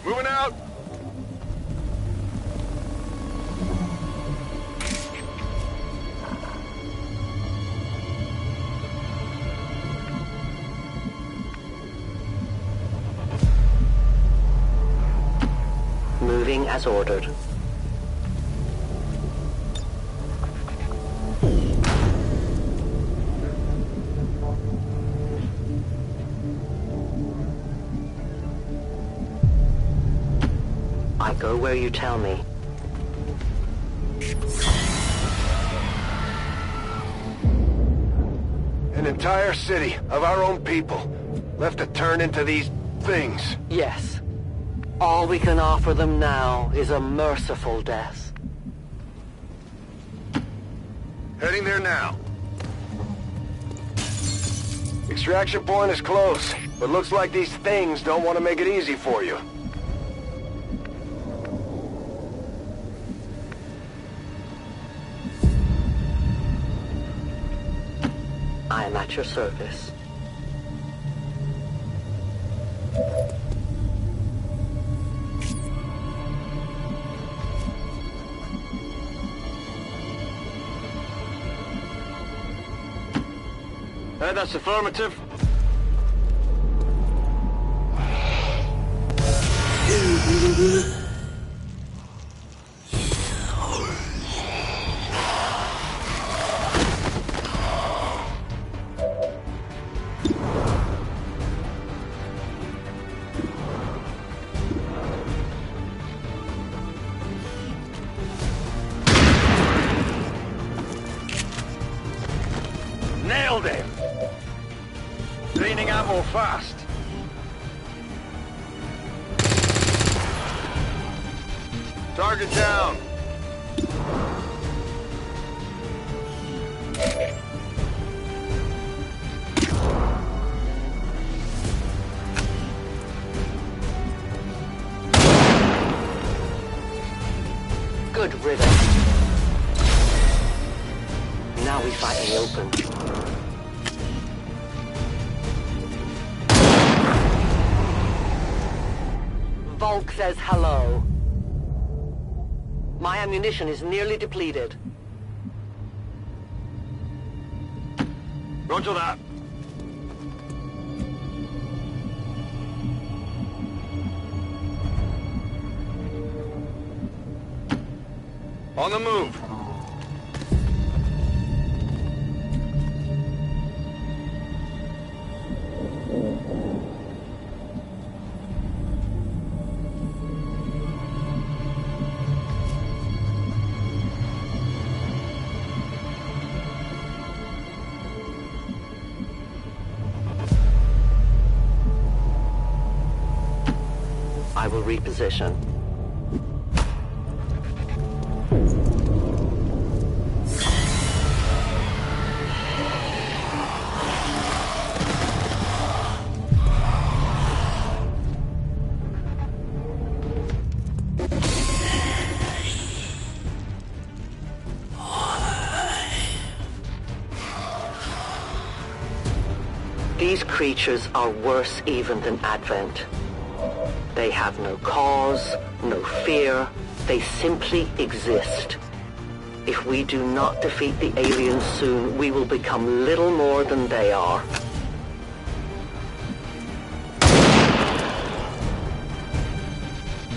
Moving out. Moving as ordered. I go where you tell me. An entire city of our own people left to turn into these things. Yes. All we can offer them now is a merciful death. Heading there now. Extraction point is close, but looks like these things don't want to make it easy for you. I am at your service. That's affirmative. Nailed him! Draining ammo fast. Target down. Good riddance. Now we fight in the open. Volk says hello. My ammunition is nearly depleted. Roger that. On the move. I will reposition. These creatures are worse even than Advent. They have no cause, no fear. They simply exist. If we do not defeat the aliens soon, we will become little more than they are.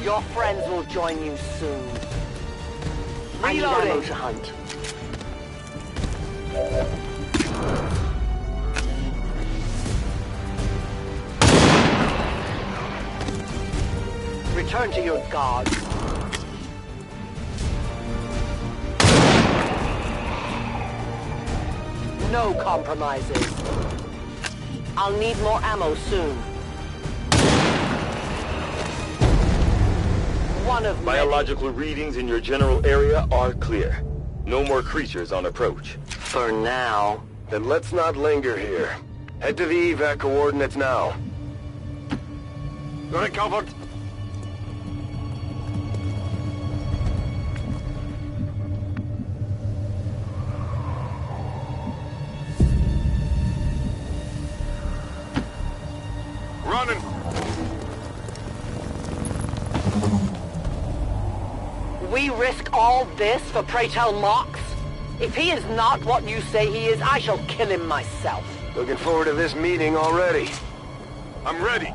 Your friends will join you soon. I need ammo to hunt. Return to your gods. No compromises. I'll need more ammo soon. One of Biological readings in your general area are clear. No more creatures on approach. For now. Then let's not linger here. Head to the evac coordinates now. Got it covered. Running. We risk all this for pray tell Mox? If he is not what you say he is, I shall kill him myself. Looking forward to this meeting already. I'm ready.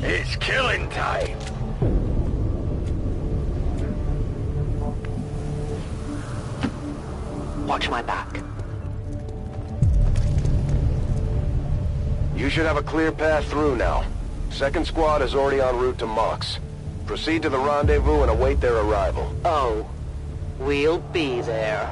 It's killing time. Watch my back. You should have a clear path through now. Second squad is already en route to Mox. Proceed to the rendezvous and await their arrival. Oh, we'll be there.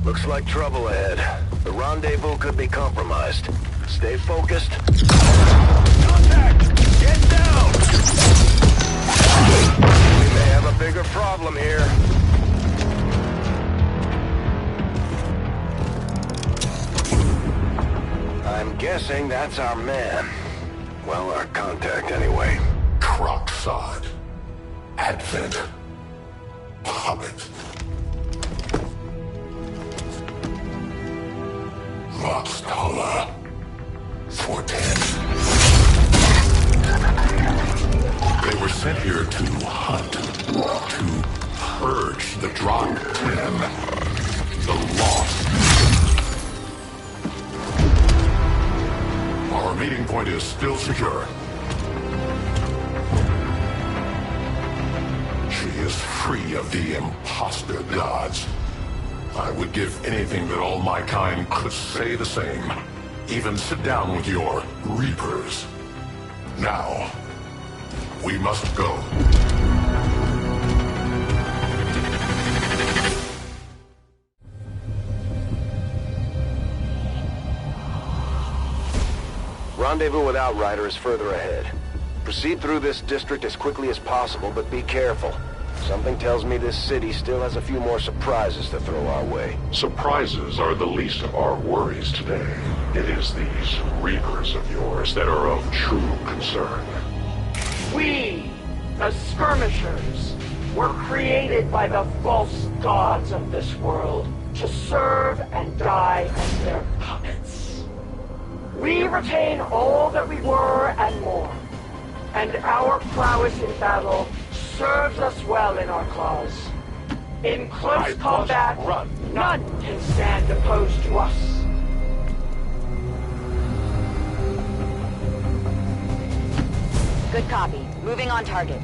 Looks like trouble ahead. The rendezvous could be compromised. Stay focused. Contact! Get down! We may have a bigger problem here. I'm guessing that's our man. Well, our contact anyway. Crocksod. Advent. Puppet. Voxtala. 410. They were sent here to hunt, to purge the Drop 10, the Lost. Our meeting point is still secure. She is free of the imposter gods. I would give anything that all my kind could say the same. Even sit down with your Reapers. Now, we must go. Rendezvous with Outrider is further ahead. Proceed through this district as quickly as possible, but be careful. Something tells me this city still has a few more surprises to throw our way. Surprises are the least of our worries today. It is these Reapers of yours that are of true concern. We, the Skirmishers, were created by the false gods of this world to serve and die as their puppets. We retain all that we were and more, and our prowess in battle serves us well in our cause. In close combat, none can stand opposed to us. Good copy. Moving on target.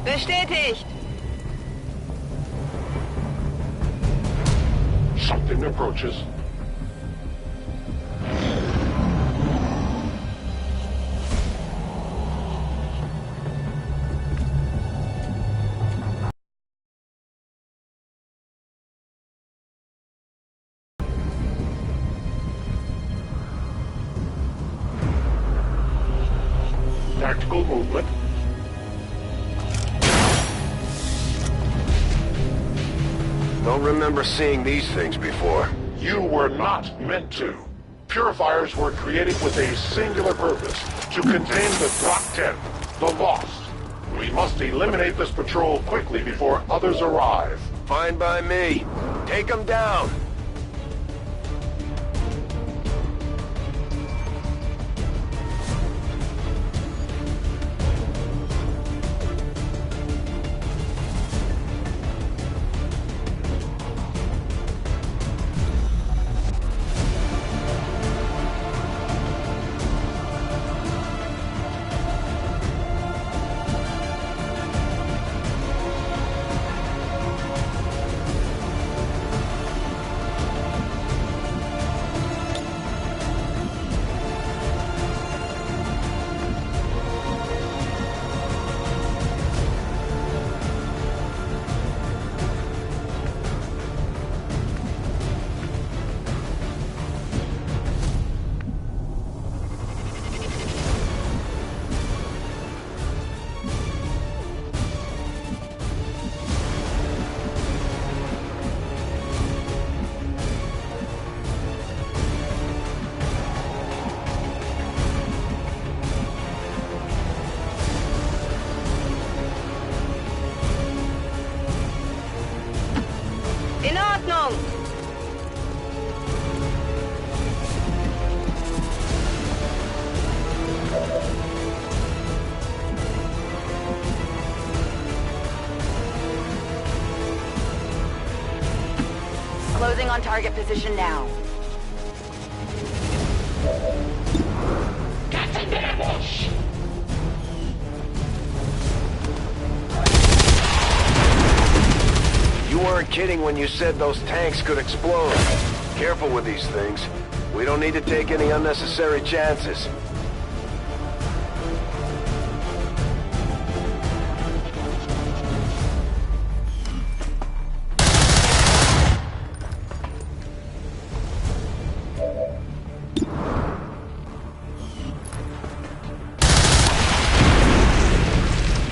Bestätigt! Something approaches. Tactical movement. Don't remember seeing these things before. You were not meant to. Purifiers were created with a singular purpose, to contain the Drop 10, the Lost. We must eliminate this patrol quickly before others arrive. Fine by me. Take them down. In Ordnung! Closing on target position now. Got the damage! You weren't kidding when you said those tanks could explode. Careful with these things. We don't need to take any unnecessary chances.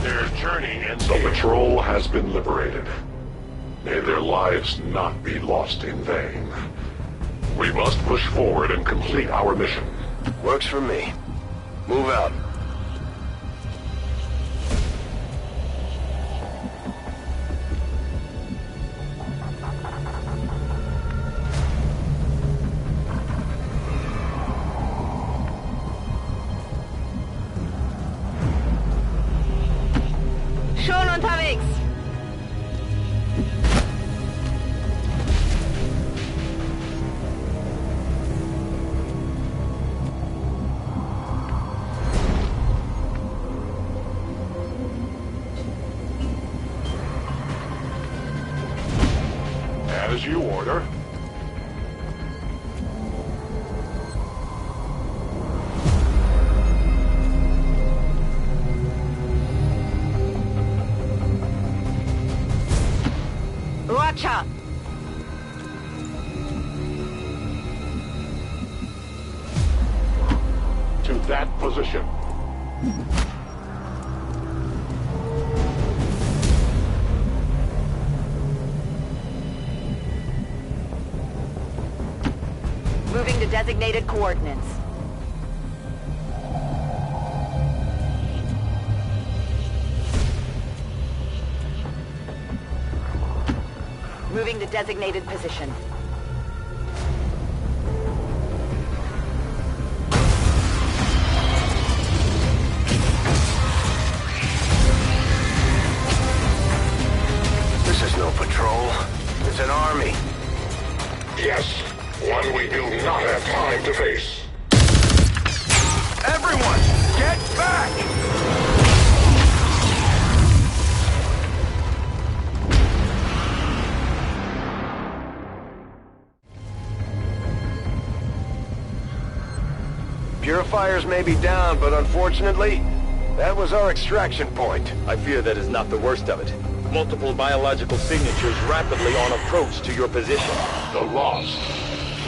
Their journey ends. The patrol has been liberated. May their lives not be lost in vain. We must push forward and complete our mission. Works for me. Move out. Schon unterwegs. As you order. Roger. To that position. Moving to designated coordinates. Moving to designated position. This is no patrol. It's an army. Yes, one we do not have time to face. Everyone, get back! Purifiers may be down, but unfortunately, that was our extraction point. I fear that is not the worst of it. Multiple biological signatures rapidly on approach to your position. The lost.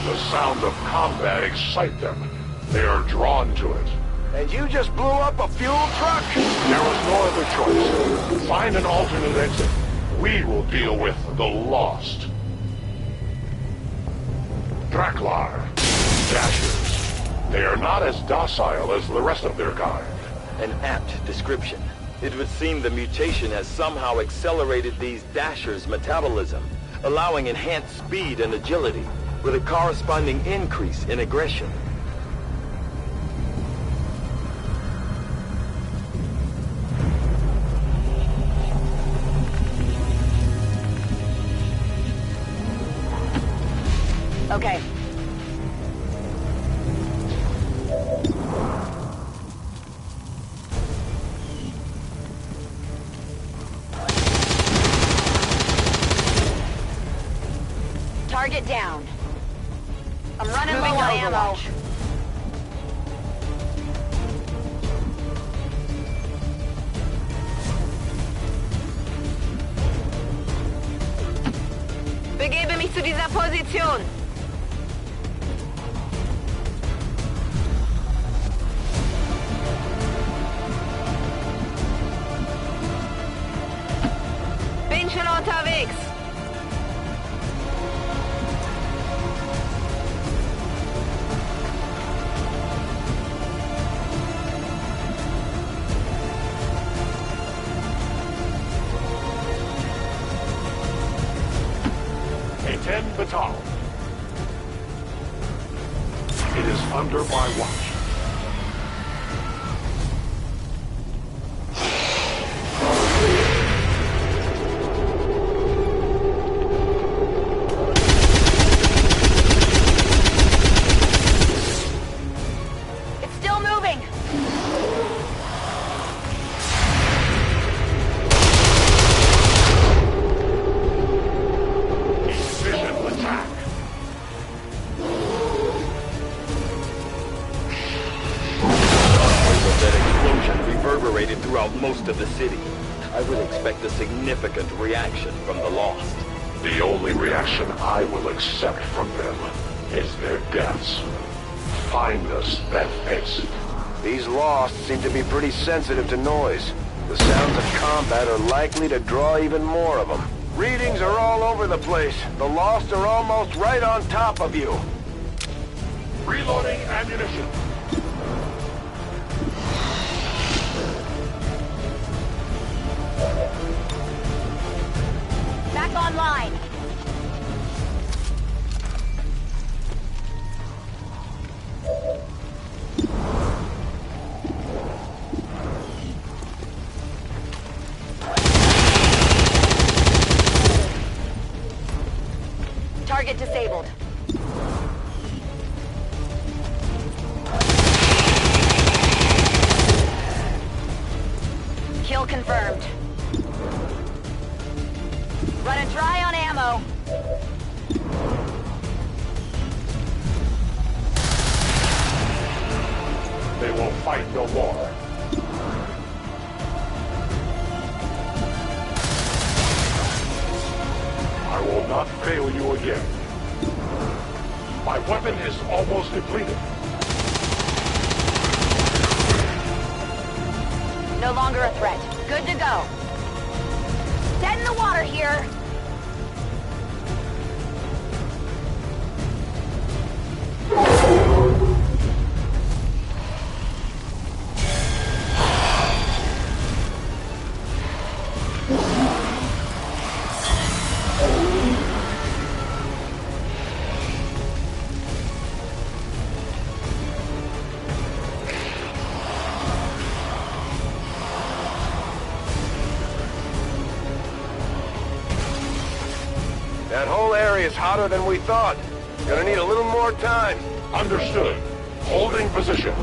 The sound of combat excite them. They are drawn to it. And you just blew up a fuel truck? There was no other choice. Find an alternate exit. We will deal with the lost. Draklar. Dashers. They are not as docile as the rest of their kind. An apt description. It would seem the mutation has somehow accelerated these Dashers' metabolism, allowing enhanced speed and agility, with a corresponding increase in aggression. Okay. Target down. I'm running low on ammo. Begebe mich zu dieser Position. Bin schon unterwegs. Batal. It is under my watch. It's still moving. throughout most of the city. I would expect a significant reaction from the Lost. The only reaction I will accept from them is their deaths. Find us that exit. These Lost seem to be pretty sensitive to noise. The sounds of combat are likely to draw even more of them. Readings are all over the place. The Lost are almost right on top of you. Reloading ammunition. Back online. Target disabled. Kill confirmed. Running dry on ammo. They will fight no more. I will not fail you again. My weapon is almost depleted. No longer a threat. Good to go. Dead in the water here. That whole area is hotter than we thought. Gonna need a little more time. Understood. Holding position.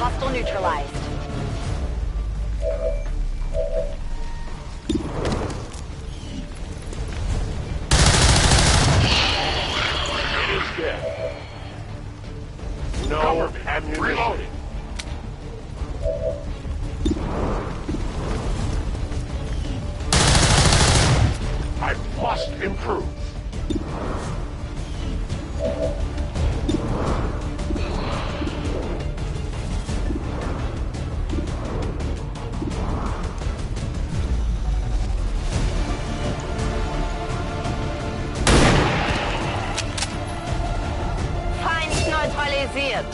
Hostile neutralized. It is dead. No ammunition. Reloading. I must improve. Neutralisiert.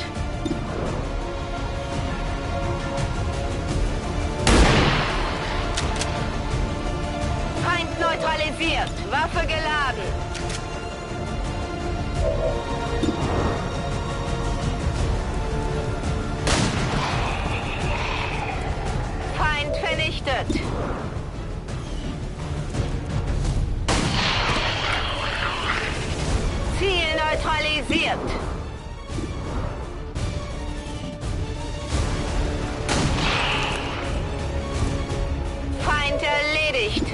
Feind neutralisiert. Waffe geladen. Feind vernichtet. Ziel neutralisiert. Feind erledigt.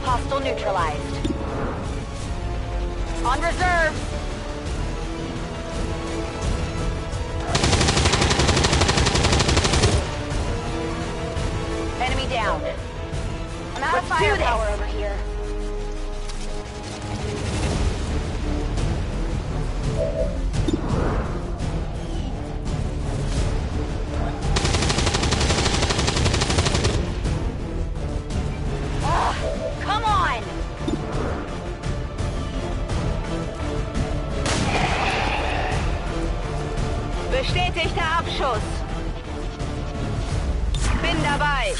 Hostile neutralized. On reserve. Enemy down. I'm out of firepower over here. Come on! Besteht Bestätigter Abschuss. Bin dabei.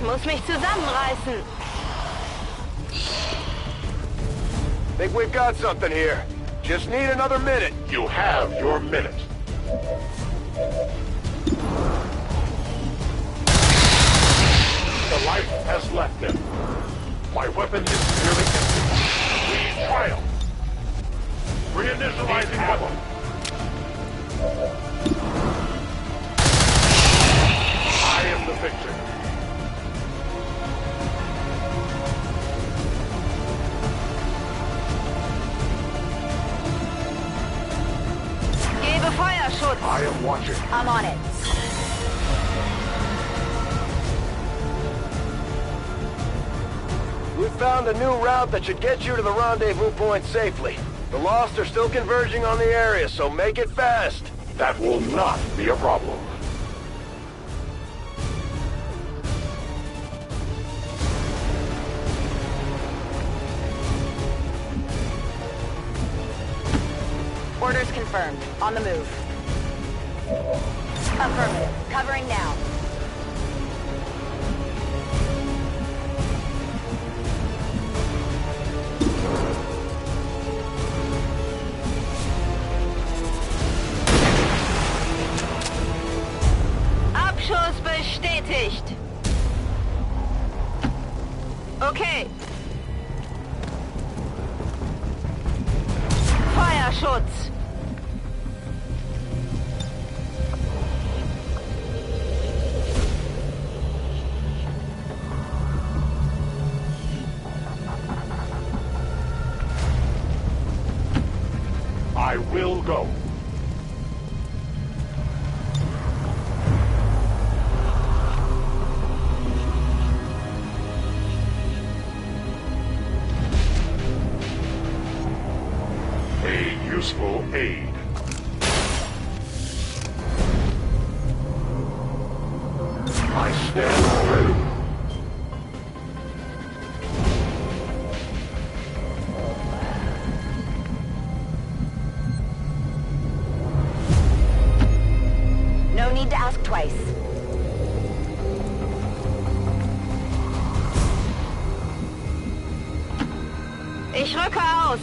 Muss mich zusammenreißen. Think we've got something here. Just need another minute. You have your minute. The life has left him. My weapon is nearly empty. We triumph. Reinitializing weapon. I am the victor. Gebe Feuerschutz. I am watching. I'm on it. We found a new route that should get you to the rendezvous point safely. The Lost are still converging on the area, so make it fast. That will not be a problem. Orders confirmed. On the move. Affirmative. Covering now. Abschuss bestätigt. Okay. Feuerschutz. I will go. A useful aid. I stand ready. No need to ask twice. Ich rücke aus.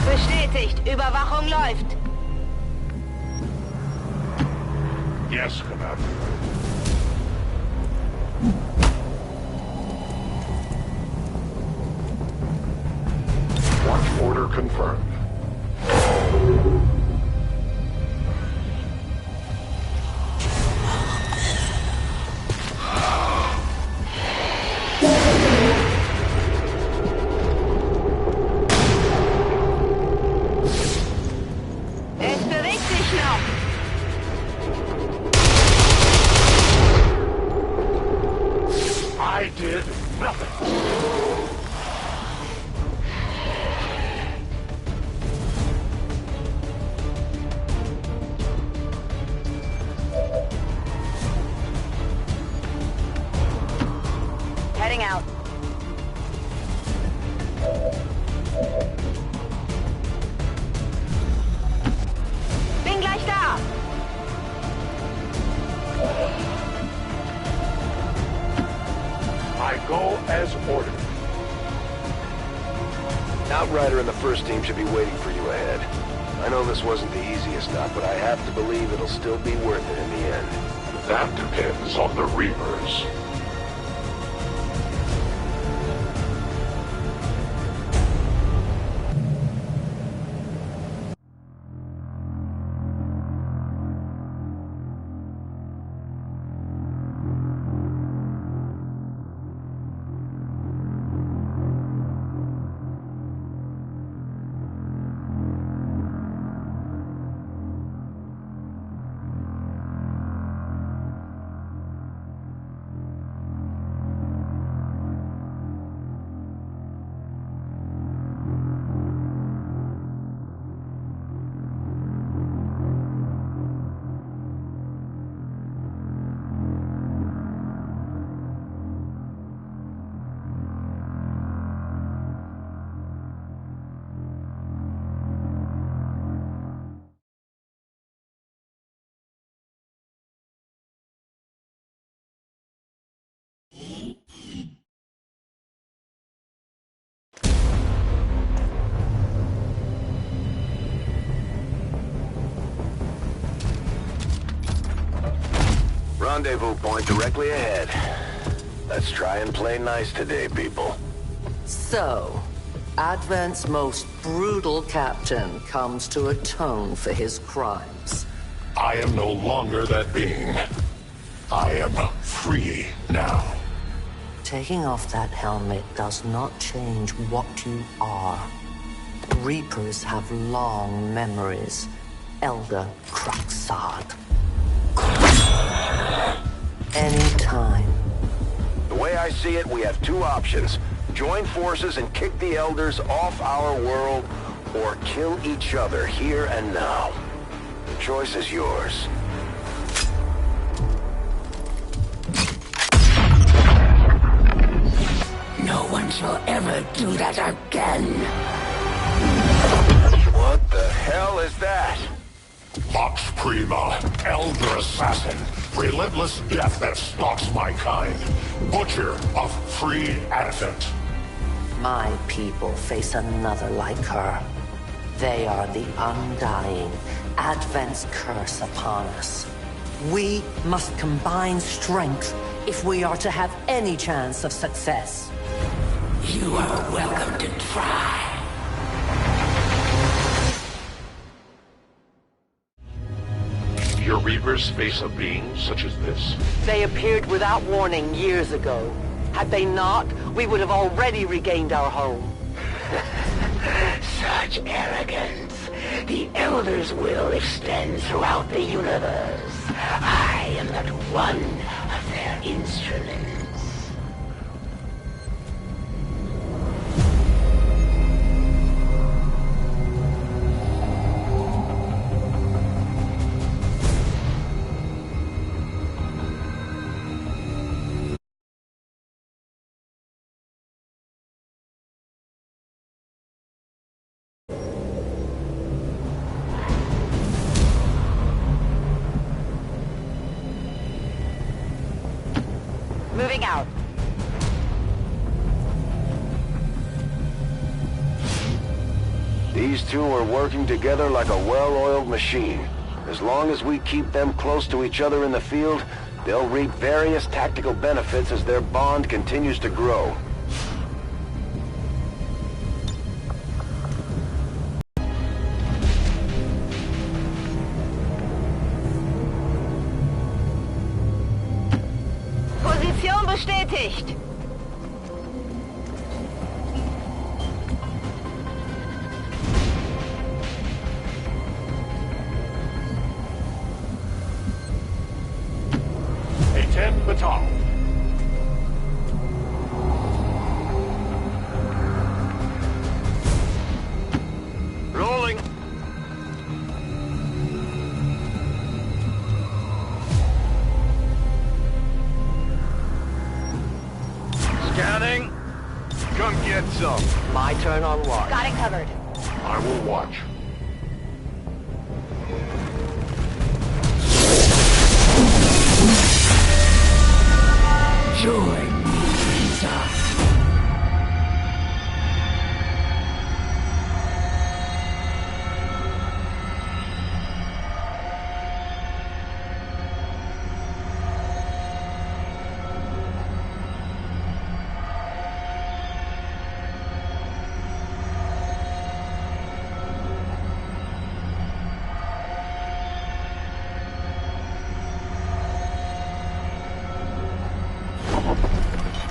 Bestätigt. Überwachung läuft. Yes, Commander. Watch order confirmed. Es bewegt sich noch. I did nothing. Heading out. Bin gleich da. I go as ordered. Outrider and the first team should be waiting for you ahead. I know this wasn't the easiest stop, but I have to believe it'll still be worth it in the end. That depends on the Reapers. rendezvous point directly ahead. Let's try and play nice today, people. So, Advent's most brutal captain comes to atone for his crimes. I am no longer that being. I am free now. Taking off that helmet does not change what you are. Reapers have long memories. Elder Cruxard. Anytime. The way I see it, we have two options. Join forces and kick the Elders off our world, or kill each other here and now. The choice is yours. No one shall ever do that again. What the hell is that? Vox Prima, Elder Assassin, relentless death that stalks my kind, Butcher of Free Advent. My people face another like her. They are the undying, Advent's curse upon us. We must combine strength if we are to have any chance of success. You are welcome to try. Your Reapers face a being such as this? They appeared without warning years ago. Had they not, we would have already regained our home. Such arrogance. The Elder's will extends throughout the universe. I am but one of their instruments. Moving out. These two are working together like a well-oiled machine. As long as we keep them close to each other in the field, they'll reap various tactical benefits as their bond continues to grow. Position bestätigt. A-10 baton. Rolling. Scanning. Come get some. My turn on watch. Got it covered. I will watch. Join me, Lisa.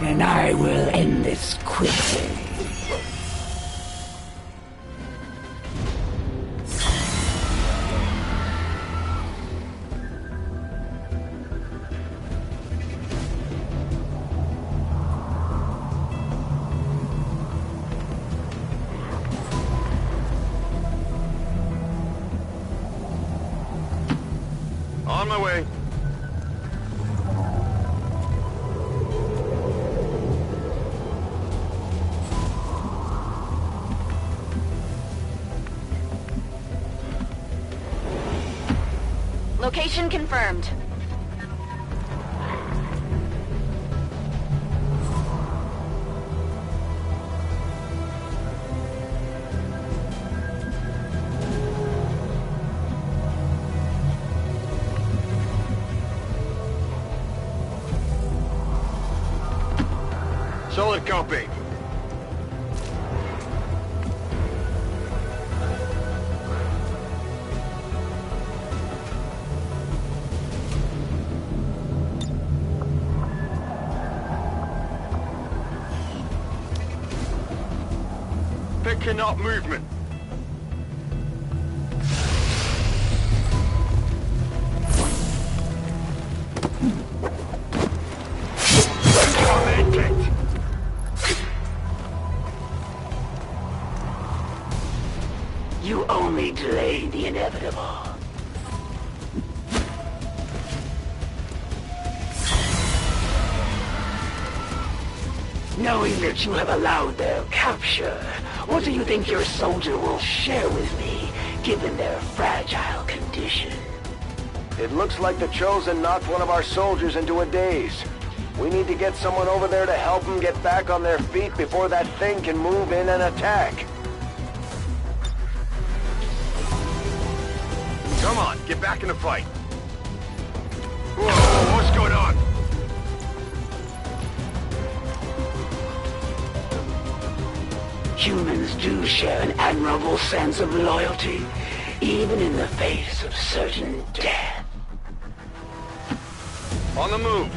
And I will end this quickly. On my way. Location confirmed. Solid copy. Picking up movement. You only delay the inevitable. Knowing that you have allowed their capture, what do you think your soldier will share with me, given their fragile condition? It looks like the Chosen knocked one of our soldiers into a daze. We need to get someone over there to help them get back on their feet before that thing can move in and attack. Come on, get back in the fight. Whoa, what's going on? Humans do share an admirable sense of loyalty, even in the face of certain death. On the move.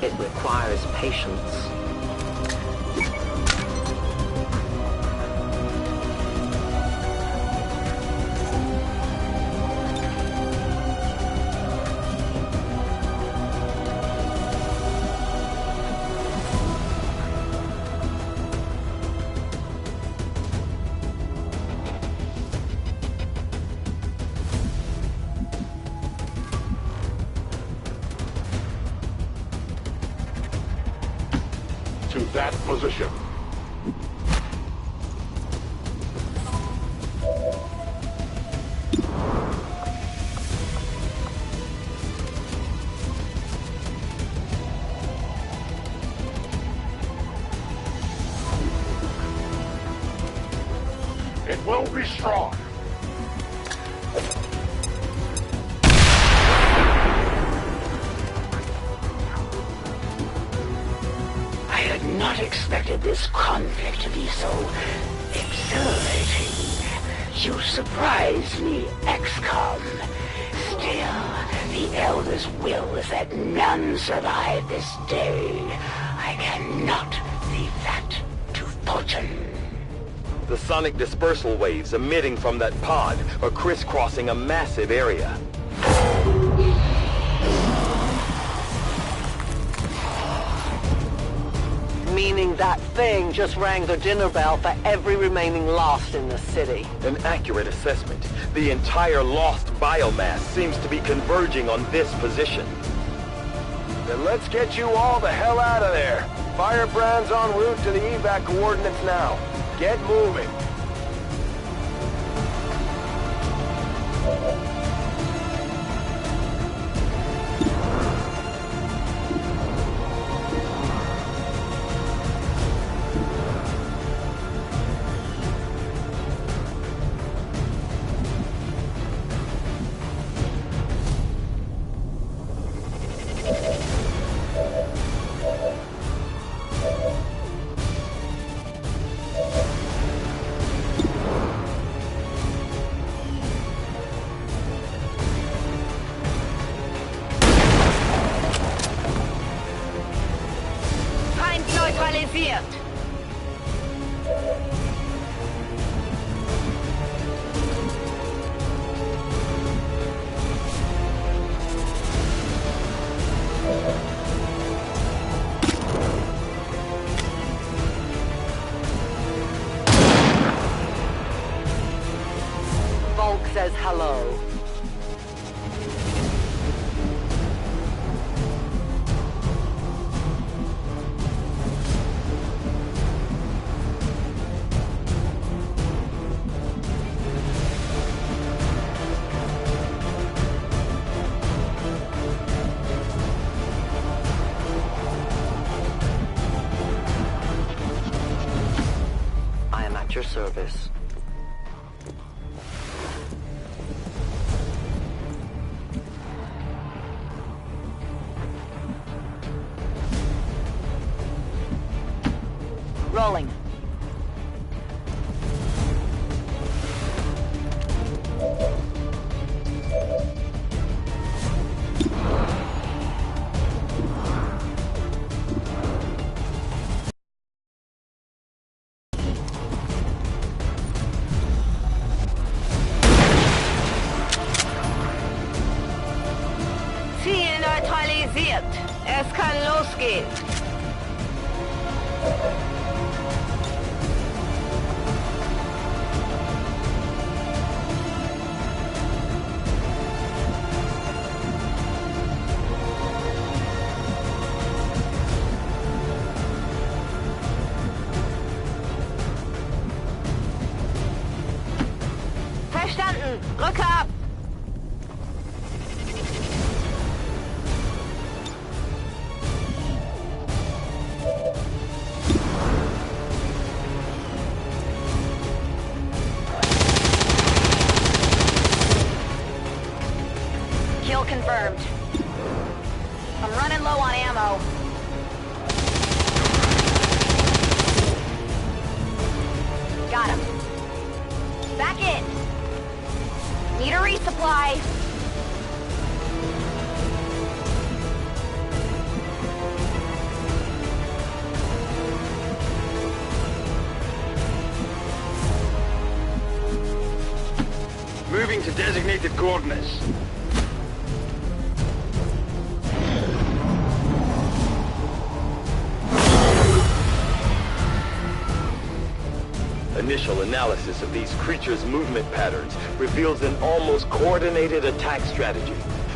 It requires patience. To that position. It will be strong. Not expected this conflict to be so exhilarating. You surprised me, XCOM. Still, the Elder's will is that none survive this day. I cannot leave that to fortune. The sonic dispersal waves emitting from that pod are crisscrossing a massive area. Meaning that thing just rang the dinner bell for every remaining lost in the city. An accurate assessment. The entire lost biomass seems to be converging on this position. Then let's get you all the hell out of there. Firebrand's en route to the evac coordinates now. Get moving. says hello. I am at your service. Rolling. Ziel neutralisiert. Es kann losgehen. Verstanden. Rücke ab. Kill confirmed. I'm running low on ammo. Got him. Back in. Need a resupply. Moving to designated coordinates. Initial analysis of these creatures' movement patterns reveals an almost coordinated attack strategy.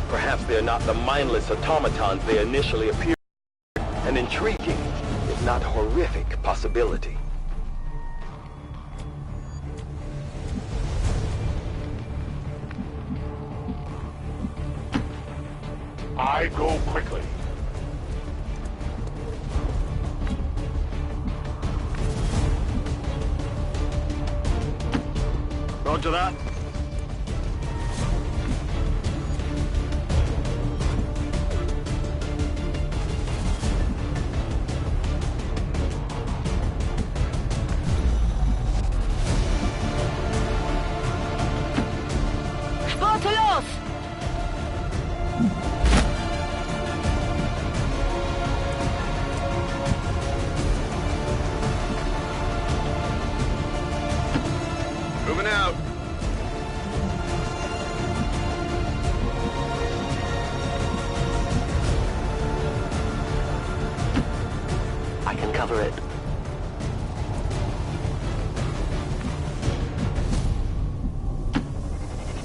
Perhaps they're not the mindless automatons they initially appear. An intriguing, if not horrific, possibility. I go quickly. Roger that. Sporte los! Moving out. I can cover it.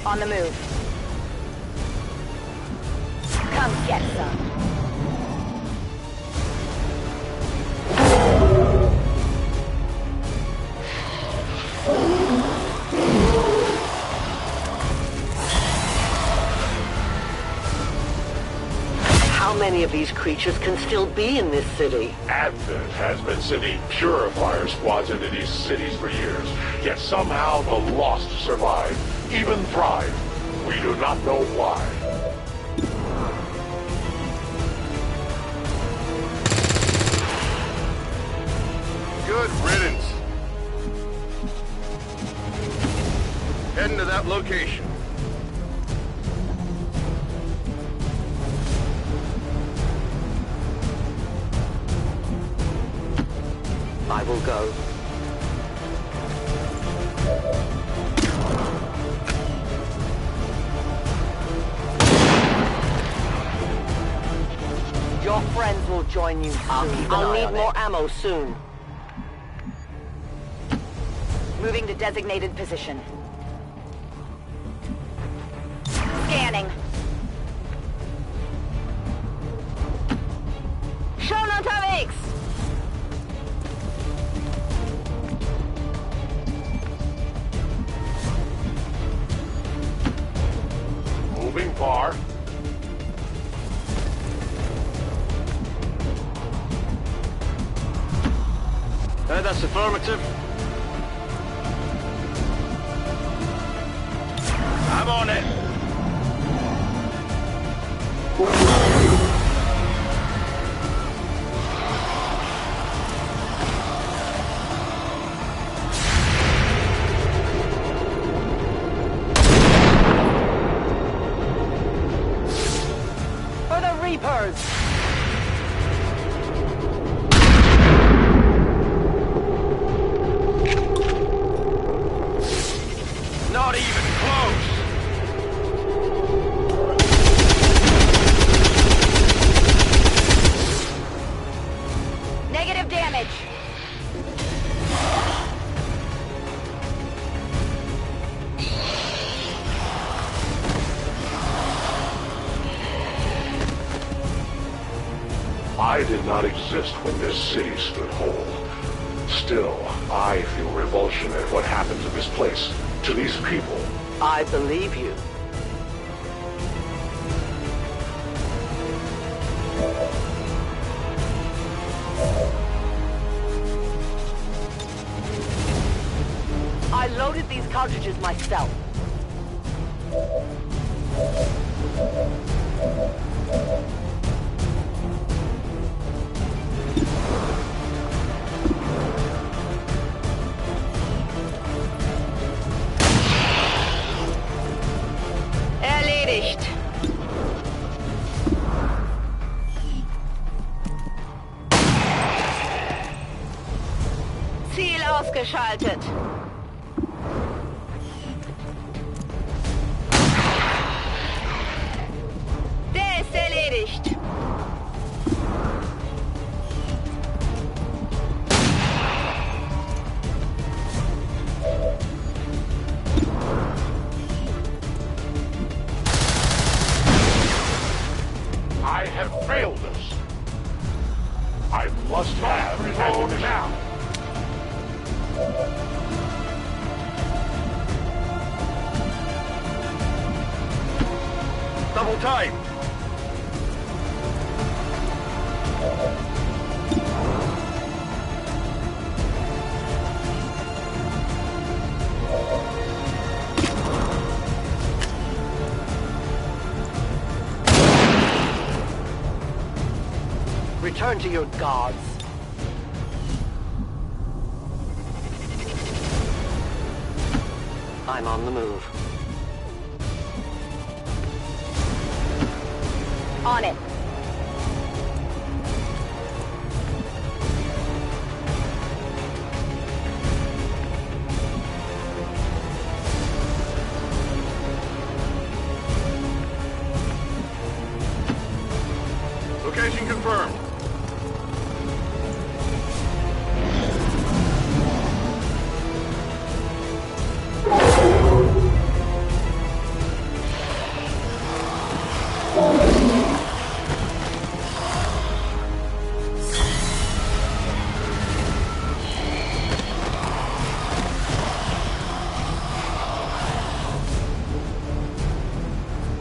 On the move. Come get some. How many of these creatures can still be in this city? Advent has been sending purifier squads into these cities for years, yet somehow the lost survive, even thrive. We do not know why. Good riddance. Heading to that location. I will go. Your friends will join you soon. I'll need more ammo soon. Moving to designated position. Scanning. Schon unterwegs. Moving far. That's affirmative. I'm on it. For the Reapers! Not even close. Negative damage. I did not exist when this city stood whole. Still, I feel revulsion at what happened to this place, to these people. I believe you. I loaded these cartridges myself. Erledigt. Ziel ausgeschaltet. Der ist erledigt. I have failed us. I must have reload now. Double time. Return to your gods. I'm on the move. On it. Location confirmed.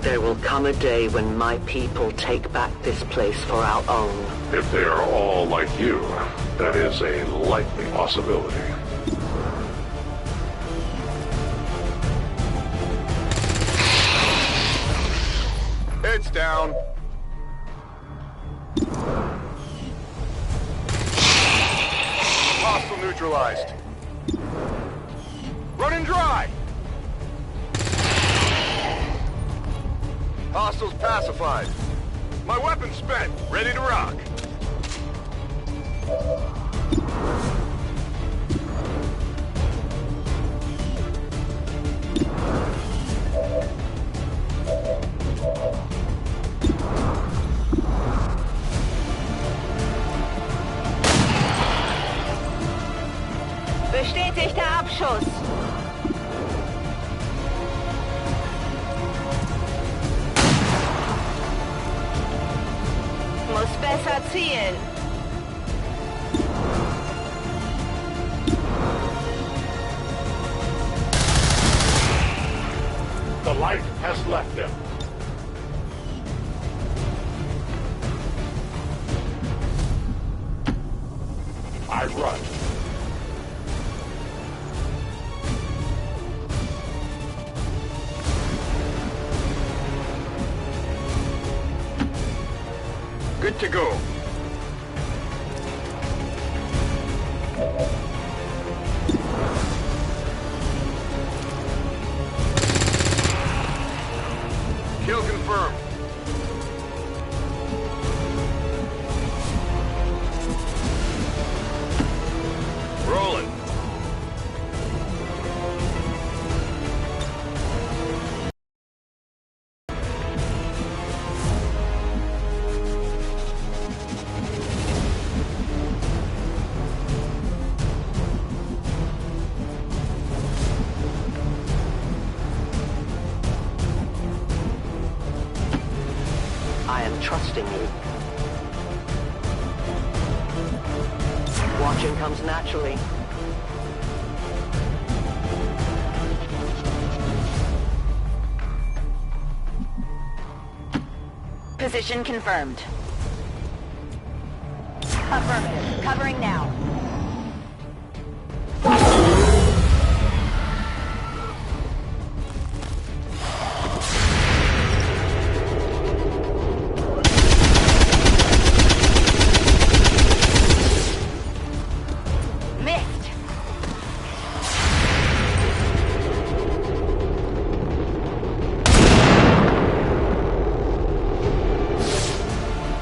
There will come a day when my people take back this place for our own. If they are all like you, that is a likely possibility. Heads down. Hostile neutralized. Running dry. Hostiles pacified. My weapon spent. Ready to rock. Bestätigter Abschuss. see it. The light has left them. I run. Good to go. Kill confirmed. Rolling. I am trusting you. Watching comes naturally. Position confirmed. Affirmative. Covering now.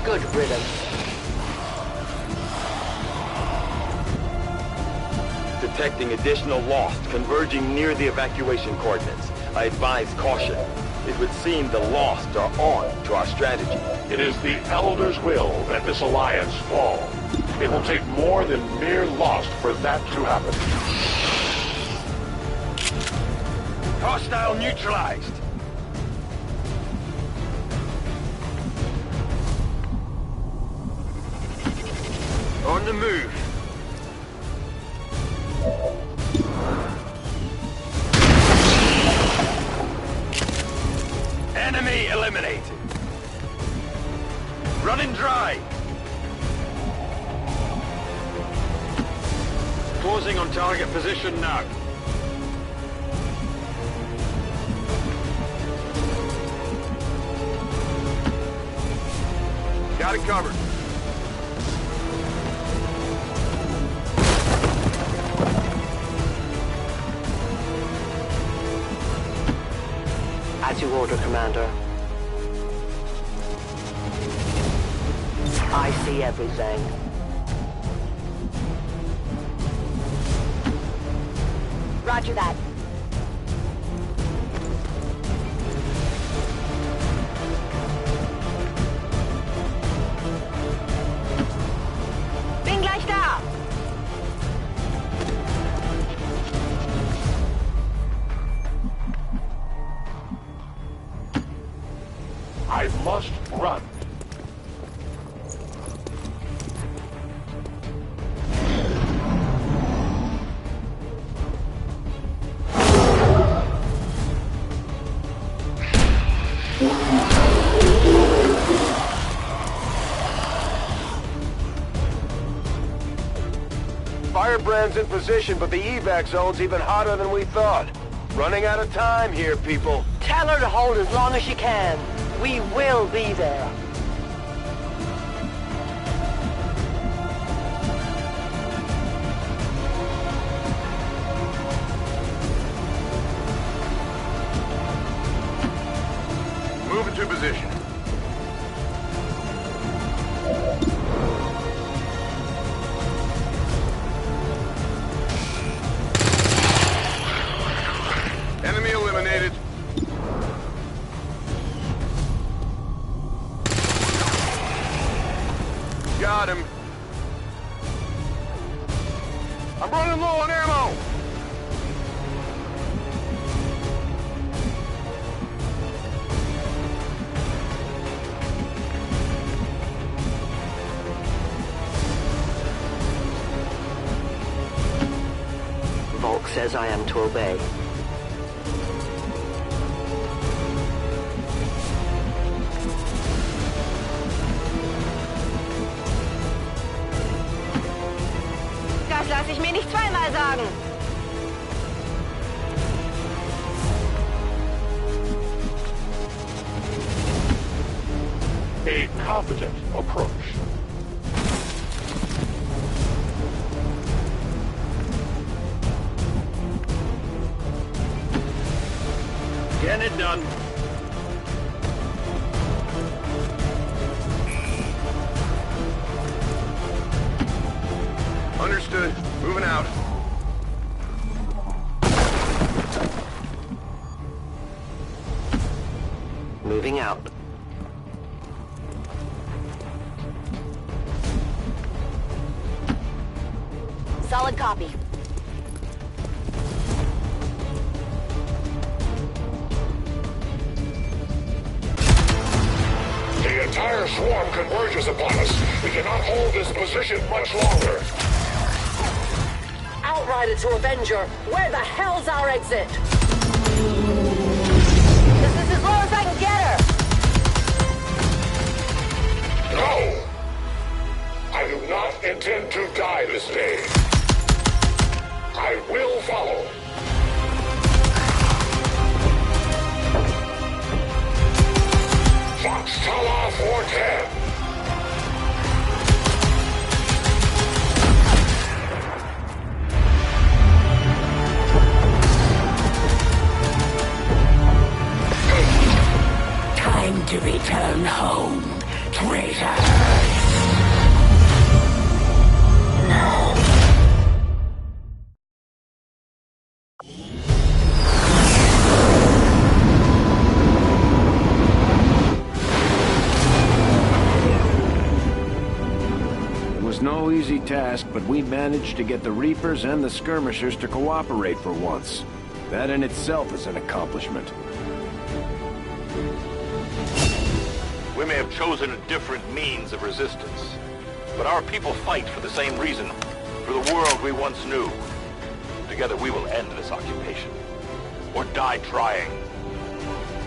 Good riddance. Detecting additional lost converging near the evacuation coordinates. I advise caution. It would seem the lost are on to our strategy. It is the Elder's will that this alliance fall. It will take more than mere lost for that to happen. Hostile neutralized. On the move. Enemy eliminated. Running dry. Closing on target position now. Got it covered. As you order, Commander. I see everything. Roger that. Bin gleich da! I must run. Firebrand's in position, but the evac zone's even hotter than we thought. Running out of time here, people. Tell her to hold as long as she can. We will be there. Move into position. Enemy eliminated. as I am to obey. Das lasse ich mir nicht zweimal sagen. A confident approach. Getting it done. Understood. Moving out. Moving out. Solid copy. The entire swarm converges upon us. We cannot hold this position much longer. Outrider to Avenger, where the hell's our exit? This is as low as I can get her. No! I do not intend to die this day. I will follow. Foxtala 410. Time to return home, traitor. It was no easy task, but we managed to get the Reapers and the Skirmishers to cooperate for once. That in itself is an accomplishment. We may have chosen a different means of resistance, but our people fight for the same reason, for the world we once knew. Together we will end this occupation, or die trying.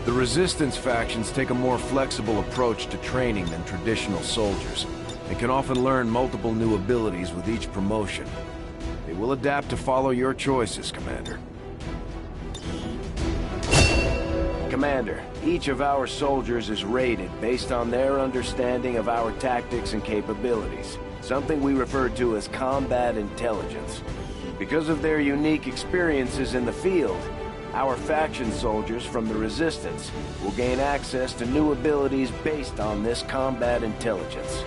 The Resistance factions take a more flexible approach to training than traditional soldiers, and can often learn multiple new abilities with each promotion. They will adapt to follow your choices, Commander. Commander, each of our soldiers is rated based on their understanding of our tactics and capabilities, something we refer to as combat intelligence. Because of their unique experiences in the field, our faction soldiers from the Resistance will gain access to new abilities based on this combat intelligence.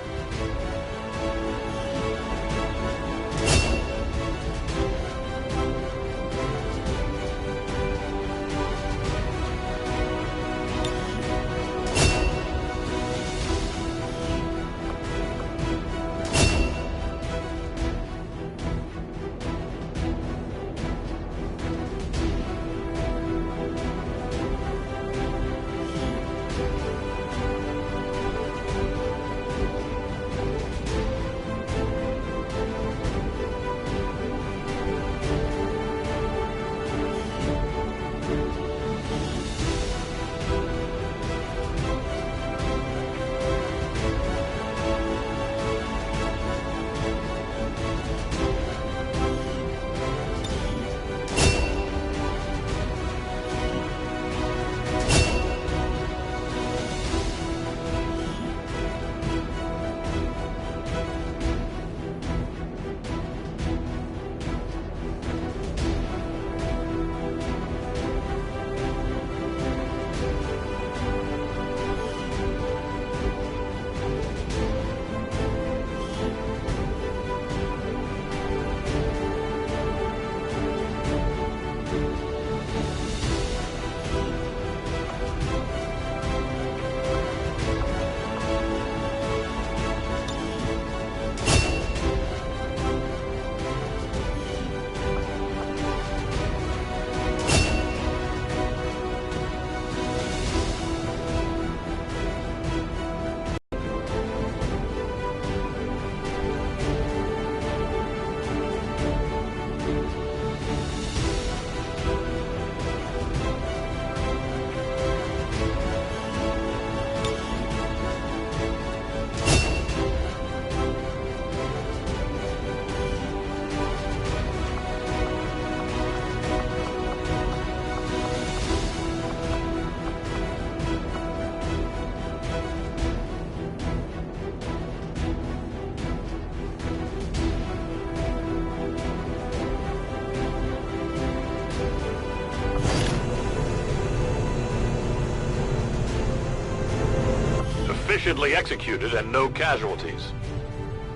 efficiently executed and no casualties.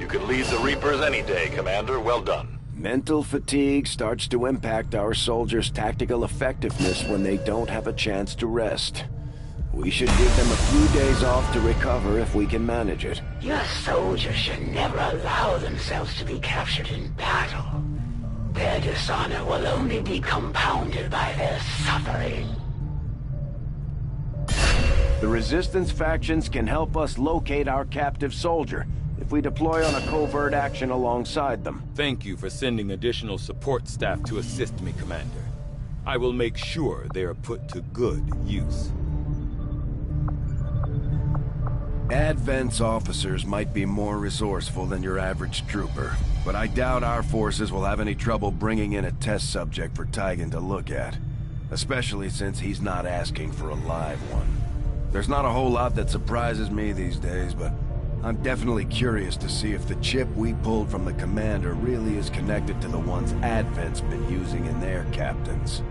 You can lead the Reapers any day, Commander. Well done. Mental fatigue starts to impact our soldiers' tactical effectiveness when they don't have a chance to rest. We should give them a few days off to recover if we can manage it. Your soldiers should never allow themselves to be captured in battle. Their dishonor will only be compounded by their suffering. The Resistance factions can help us locate our captive soldier if we deploy on a covert action alongside them. Thank you for sending additional support staff to assist me, Commander. I will make sure they are put to good use. Advent's officers might be more resourceful than your average trooper, but I doubt our forces will have any trouble bringing in a test subject for Tygan to look at, especially since he's not asking for a live one. There's not a whole lot that surprises me these days, but I'm definitely curious to see if the chip we pulled from the commander really is connected to the ones Advent's been using in their captains.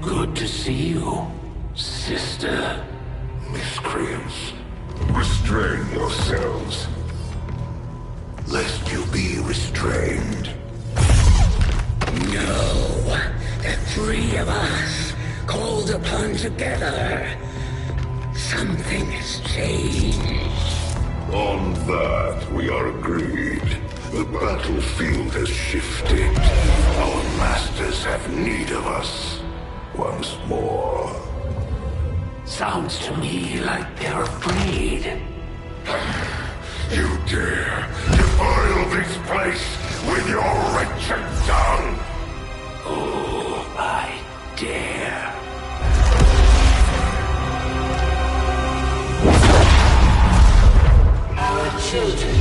Good to see you, sister. Miscreants, restrain yourselves, lest you be restrained. No, the three of us, called upon together. Something has changed. On that, we are agreed. The battlefield has shifted. Our masters have need of us once more. Sounds to me like they're afraid. You dare defile this place with your wretched tongue? Oh, I dare. Our children.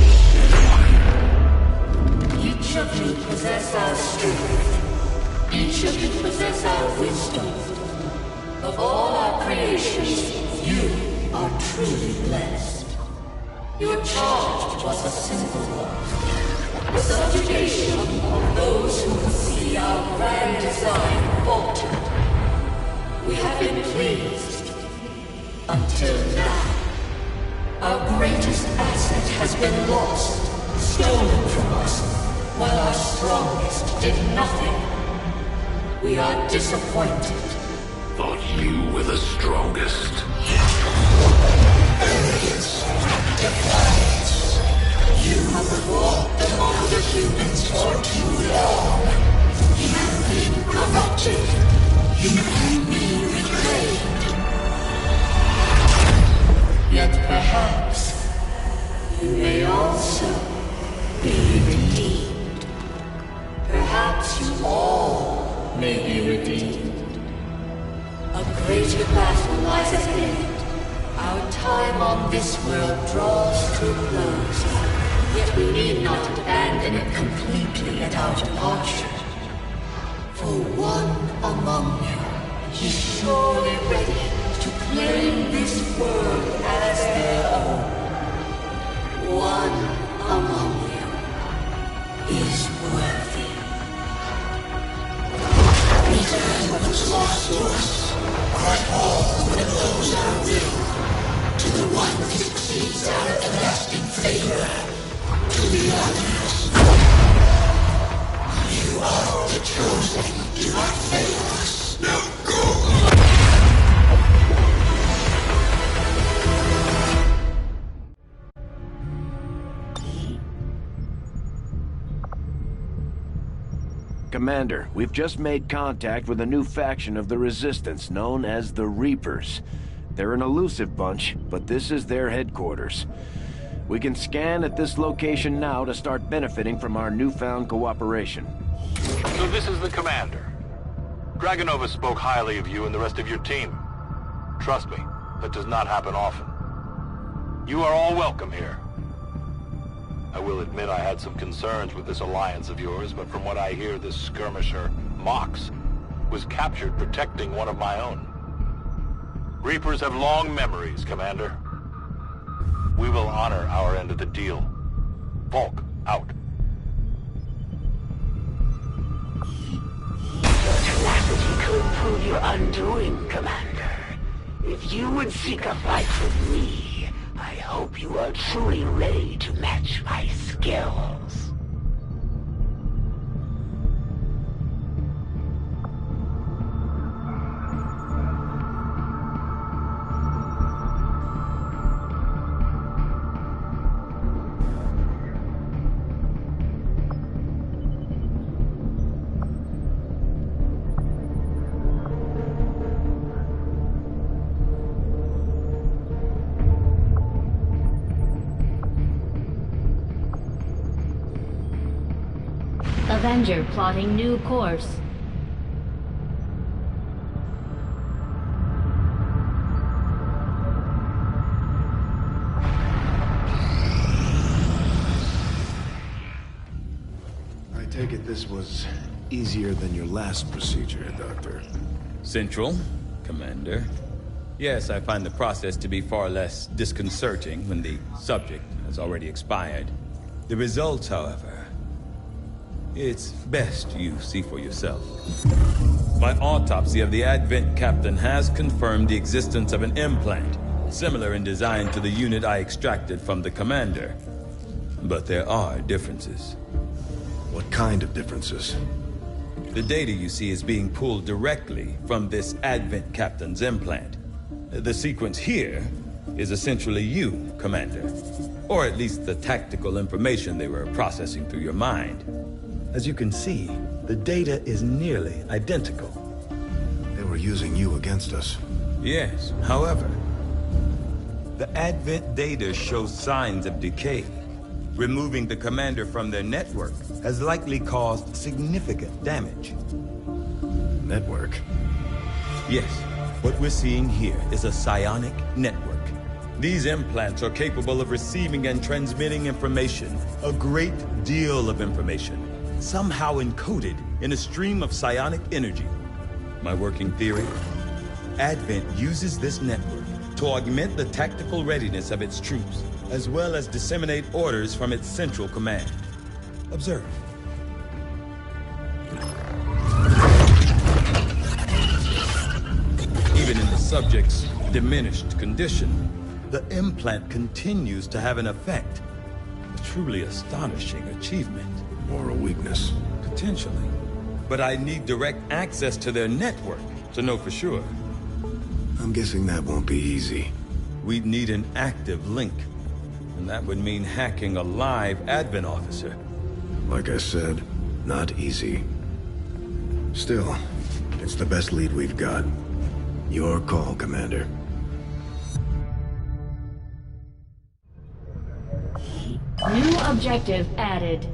Each of you possess our strength. Each of you possess our wisdom. Of all our creations, you are truly blessed. Your charge was a simple one. The subjugation of those who can see our grand design falter. We have been pleased. Until now. Our greatest asset has been lost, stolen from us, while our strongest did nothing. We are disappointed. Thought you were the strongest. Arrogance, defiance. You have walked among the humans for too long. You have been corrupted. You can be reclaimed. Yet perhaps you may also be redeemed. Perhaps you all may be redeemed. A greater battle lies ahead. Our time on this world draws to a close. Yet we need not abandon it completely at our departure. For one among you is surely ready to claim this world as their own. One among you is worthy. Return what was lost to us. Grant all that knows our will. To the one who succeeds our everlasting favor. To the others. You are the chosen. Do not fail us. Now go. Commander, we've just made contact with a new faction of the Resistance known as the Reapers. They're an elusive bunch, but this is their headquarters. We can scan at this location now to start benefiting from our newfound cooperation. So this is the commander. Dragonova spoke highly of you and the rest of your team. Trust me, that does not happen often. You are all welcome here. I will admit I had some concerns with this alliance of yours, but from what I hear, this skirmisher, Mox, was captured protecting one of my own. Reapers have long memories, Commander. We will honor our end of the deal. Volk, out. Your tenacity could prove your undoing, Commander. If you would seek a fight with me, I hope you are truly ready to match my skills. Avenger plotting new course. I take it this was easier than your last procedure, Doctor. Central, Commander. Yes, I find the process to be far less disconcerting when the subject has already expired. The results, however, it's best you see for yourself. My autopsy of the Advent captain has confirmed the existence of an implant, similar in design to the unit I extracted from the commander. But there are differences. What kind of differences? The data you see is being pulled directly from this Advent captain's implant. The sequence here is essentially you, Commander. Or at least the tactical information they were processing through your mind. As you can see, the data is nearly identical. They were using you against us. Yes, however, the Advent data shows signs of decay. Removing the commander from their network has likely caused significant damage. Network? Yes, what we're seeing here is a psionic network. These implants are capable of receiving and transmitting information, a great deal of information, somehow encoded in a stream of psionic energy. My working theory? Advent uses this network to augment the tactical readiness of its troops, as well as disseminate orders from its central command. Observe. Even in the subject's diminished condition, the implant continues to have an effect. A truly astonishing achievement. Or a weakness. Potentially. But I need direct access to their network to know for sure. I'm guessing that won't be easy. We'd need an active link. And that would mean hacking a live Advent officer. Like I said, not easy. Still, it's the best lead we've got. Your call, Commander. New objective added.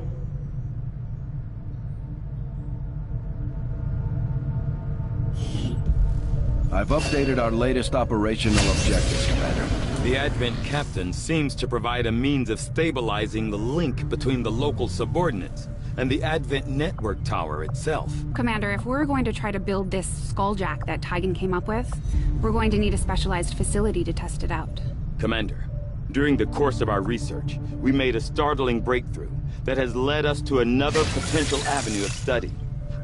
I've updated our latest operational objectives, Commander. The Advent captain seems to provide a means of stabilizing the link between the local subordinates and the Advent network tower itself. Commander, if we're going to try to build this skulljack that Tygan came up with, we're going to need a specialized facility to test it out. Commander, during the course of our research, we made a startling breakthrough that has led us to another potential avenue of study.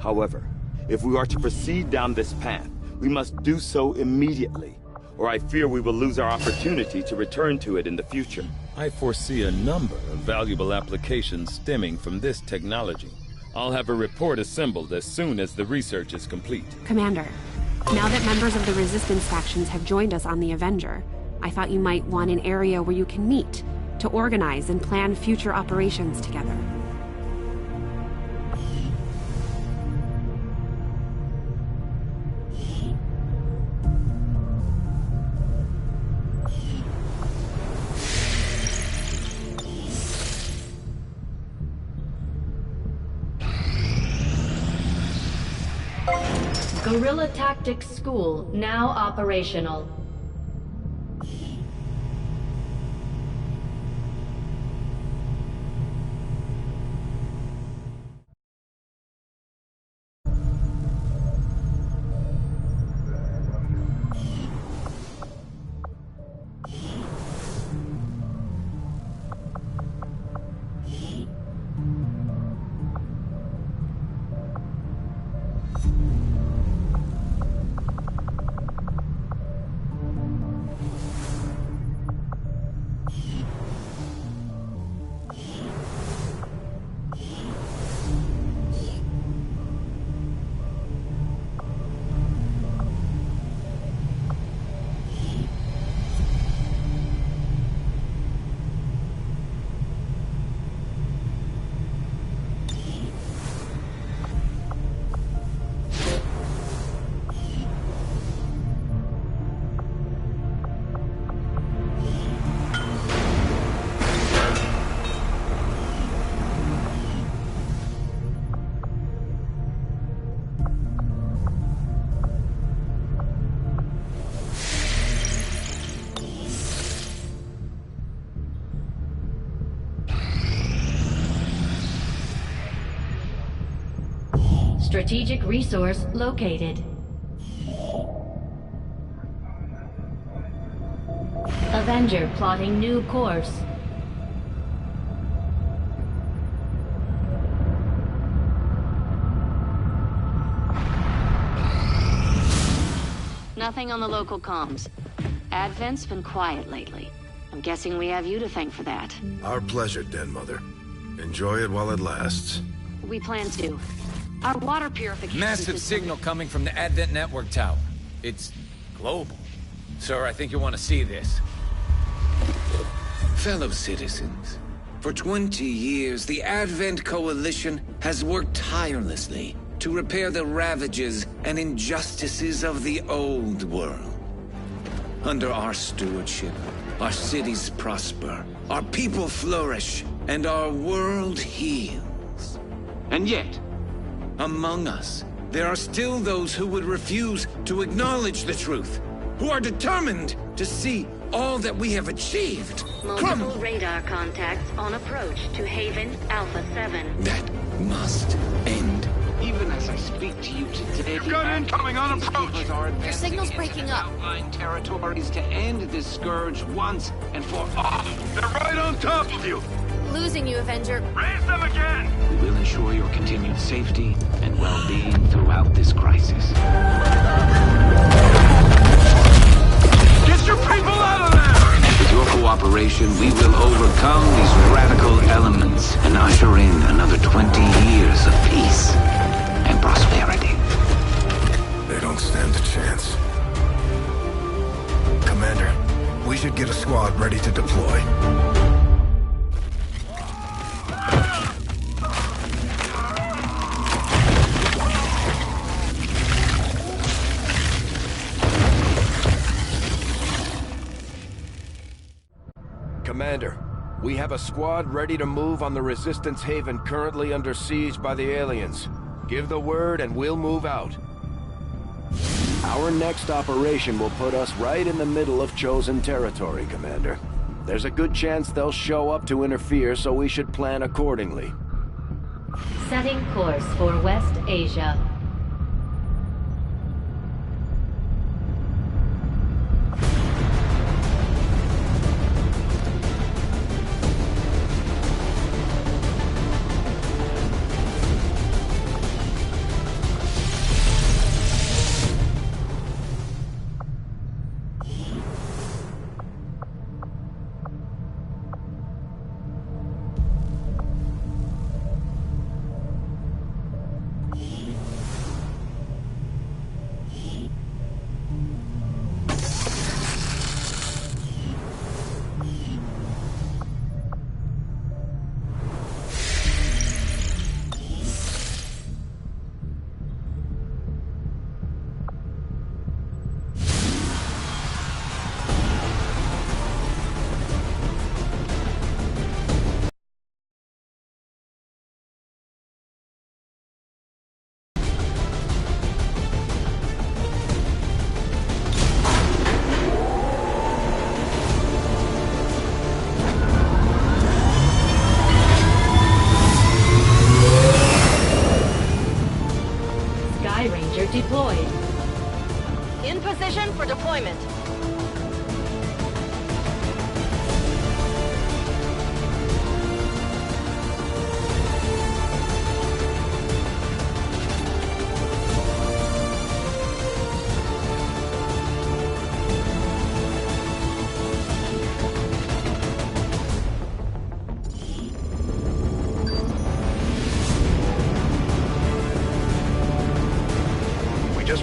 However, if we are to proceed down this path, we must do so immediately, or I fear we will lose our opportunity to return to it in the future. I foresee a number of valuable applications stemming from this technology. I'll have a report assembled as soon as the research is complete. Commander, now that members of the Resistance factions have joined us on the Avenger, I thought you might want an area where you can meet, to organize and plan future operations together. Guerrilla Tactics School now operational. Strategic resource located. Avenger plotting new course. Nothing on the local comms. Advent's been quiet lately. I'm guessing we have you to thank for that. Our pleasure, Den Mother. Enjoy it while it lasts. We plan to. Our water purification Massive signal coming from the Advent network tower. It's global. Sir, I think you want to see this. Fellow citizens, for 20 years, the Advent Coalition has worked tirelessly to repair the ravages and injustices of the old world. Under our stewardship, our cities prosper, our people flourish, and our world heals. And yet, among us, there are still those who would refuse to acknowledge the truth, who are determined to see all that we have achieved multiple radar contacts on approach to Haven Alpha 7. That must end. Even as I speak to you today, You've got incoming on approach! Your signal's breaking up. Outlying territories to end this scourge once and for all. They're right on top of you! Losing you, Avenger. Raise them again! We will ensure your continued safety and well-being throughout this crisis. Get your people out of there! With your cooperation, we will overcome these radical elements and usher in another 20 years of peace and prosperity. They don't stand a chance. Commander, we should get a squad ready to deploy. Commander, we have a squad ready to move on the Resistance Haven currently under siege by the aliens. Give the word and we'll move out. Our next operation will put us right in the middle of chosen territory, Commander. There's a good chance they'll show up to interfere, so we should plan accordingly. Setting course for West Asia.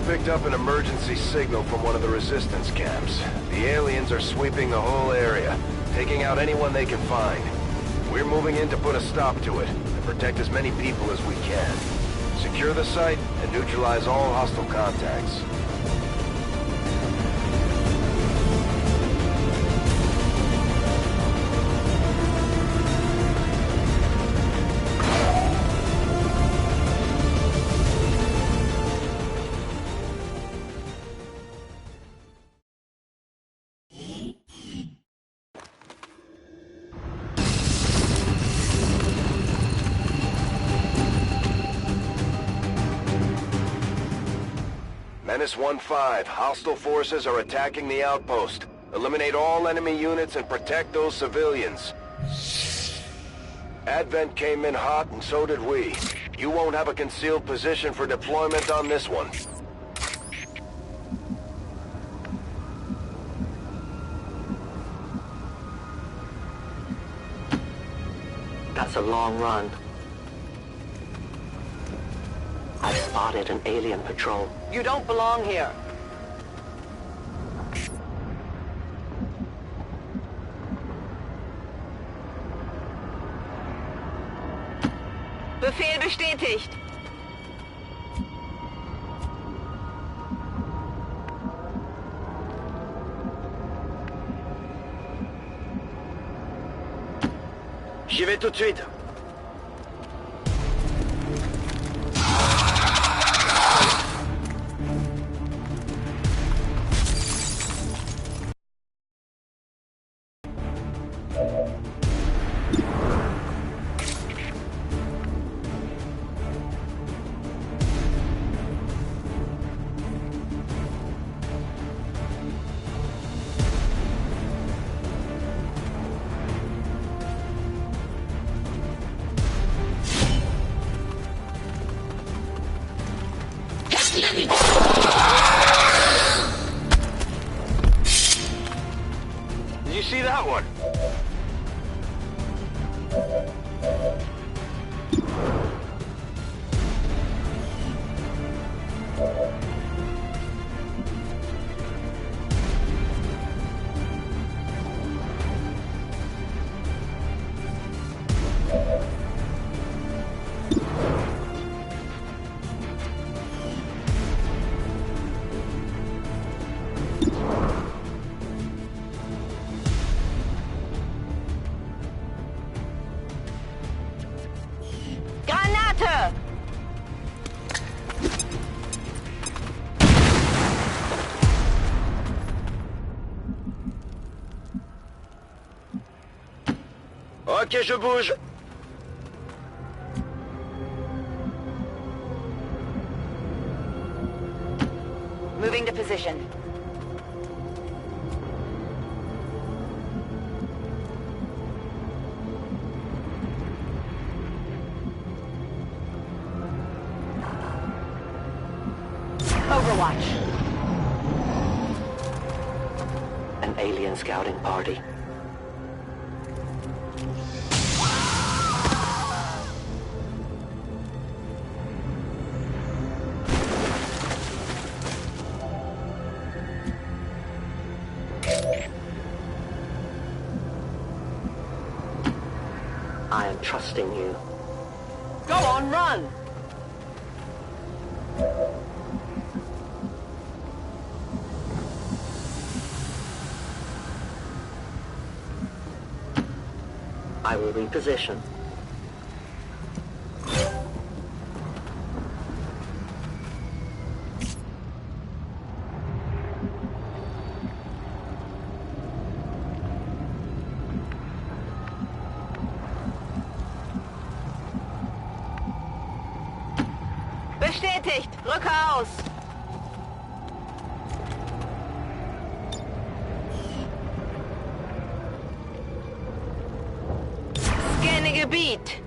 picked up an emergency signal from one of the resistance camps. The aliens are sweeping the whole area, taking out anyone they can find. We're moving in to put a stop to it, and protect as many people as we can. Secure the site, and neutralize all hostile contacts. Menace 1-5, hostile forces are attacking the outpost. Eliminate all enemy units and protect those civilians. Advent came in hot and so did we. You won't have a concealed position for deployment on this one. That's a long run. I spotted an alien patrol. You don't belong here. Befehl bestätigt. J'y vais tout de suite. Did you see that one? Granate! Ok, je bouge. Moving to position. Overwatch. An alien scouting party. I am trusting you. Go on, run! I will reposition. Bestätigt! Rücke aus! Scanne Gebiet!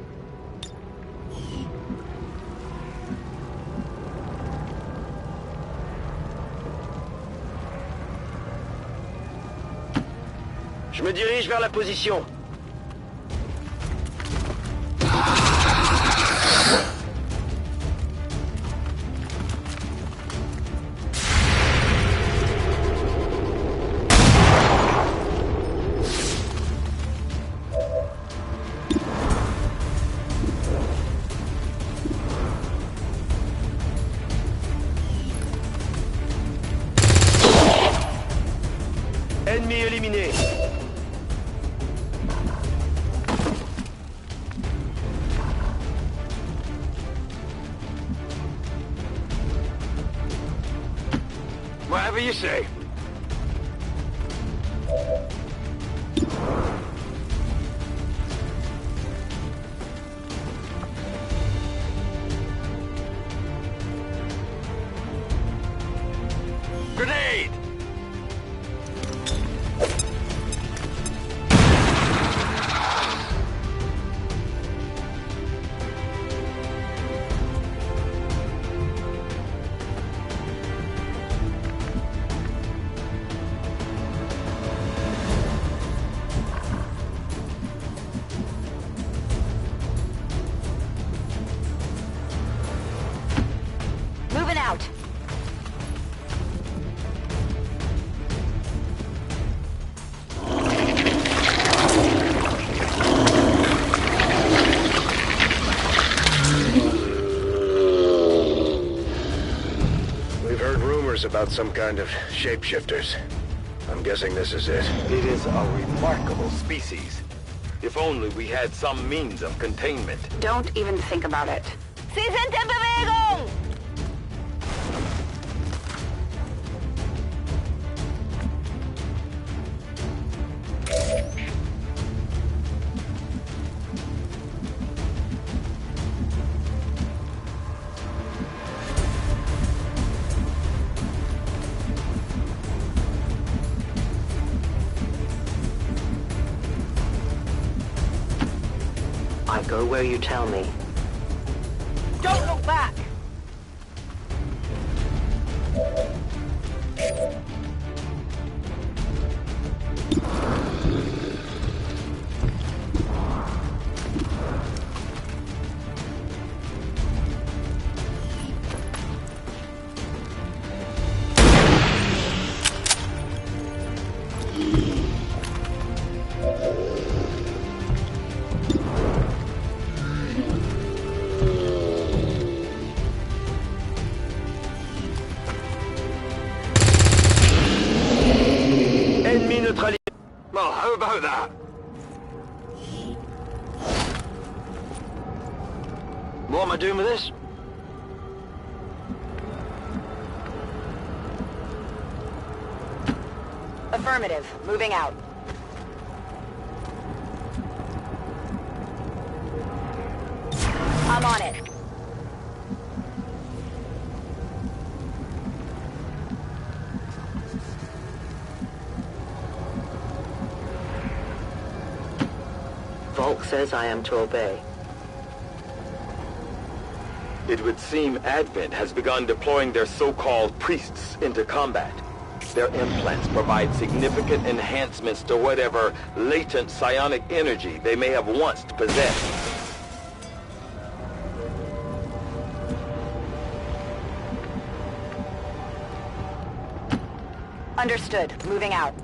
Je me dirige vers la position. éliminé. Whatever you say. Grenade! Moving out. We've heard rumors about some kind of shapeshifters. I'm guessing this is it. It is a remarkable species. If only we had some means of containment. Don't even think about it. Sie sind in Bewegung! I go where you tell me. Don't look back! Ennemi neutralisé. Well, how about that? What am I doing with this? Affirmative. Moving out. I'm on it. Volk says I am to obey. It would seem Advent has begun deploying their so-called priests into combat. Their implants provide significant enhancements to whatever latent psionic energy they may have once possessed. Understood. Moving out.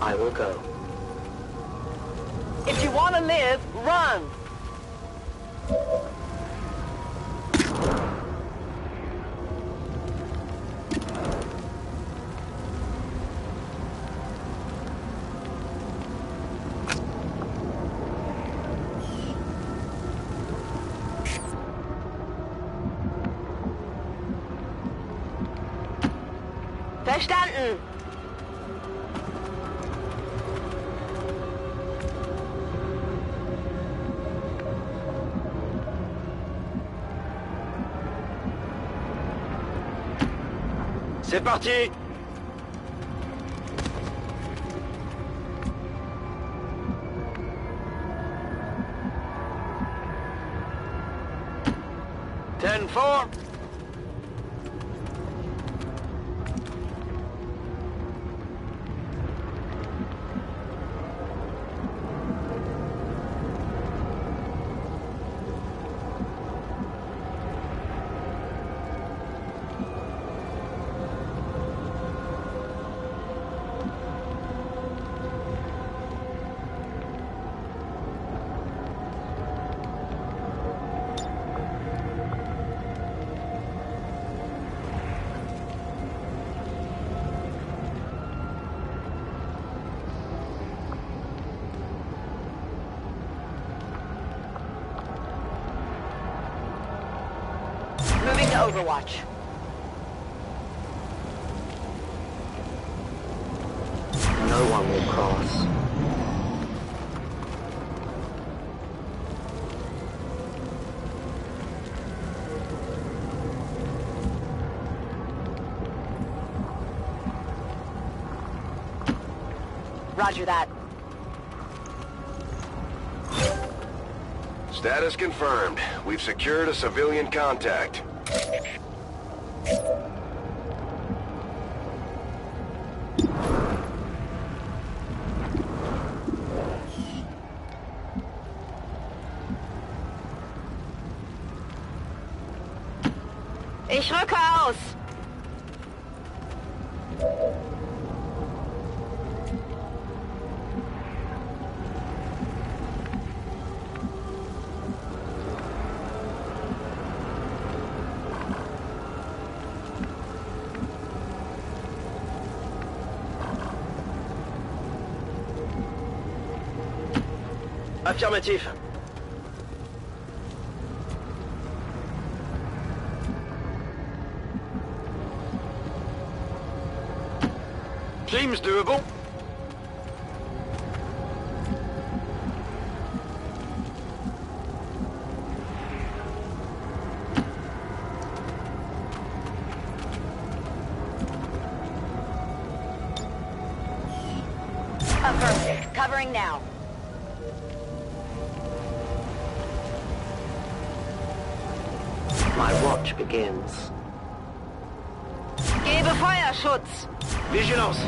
I will go. If you want to live, run! Verstanden! C'est parti! Ten four. Overwatch. No one will cross. Roger that. Status confirmed. We've secured a civilian contact. Ich rücke aus. Affirmatif. Seems doable. Affirmative. Covering now. My watch begins. Gebe Feuerschutz. Vigilance.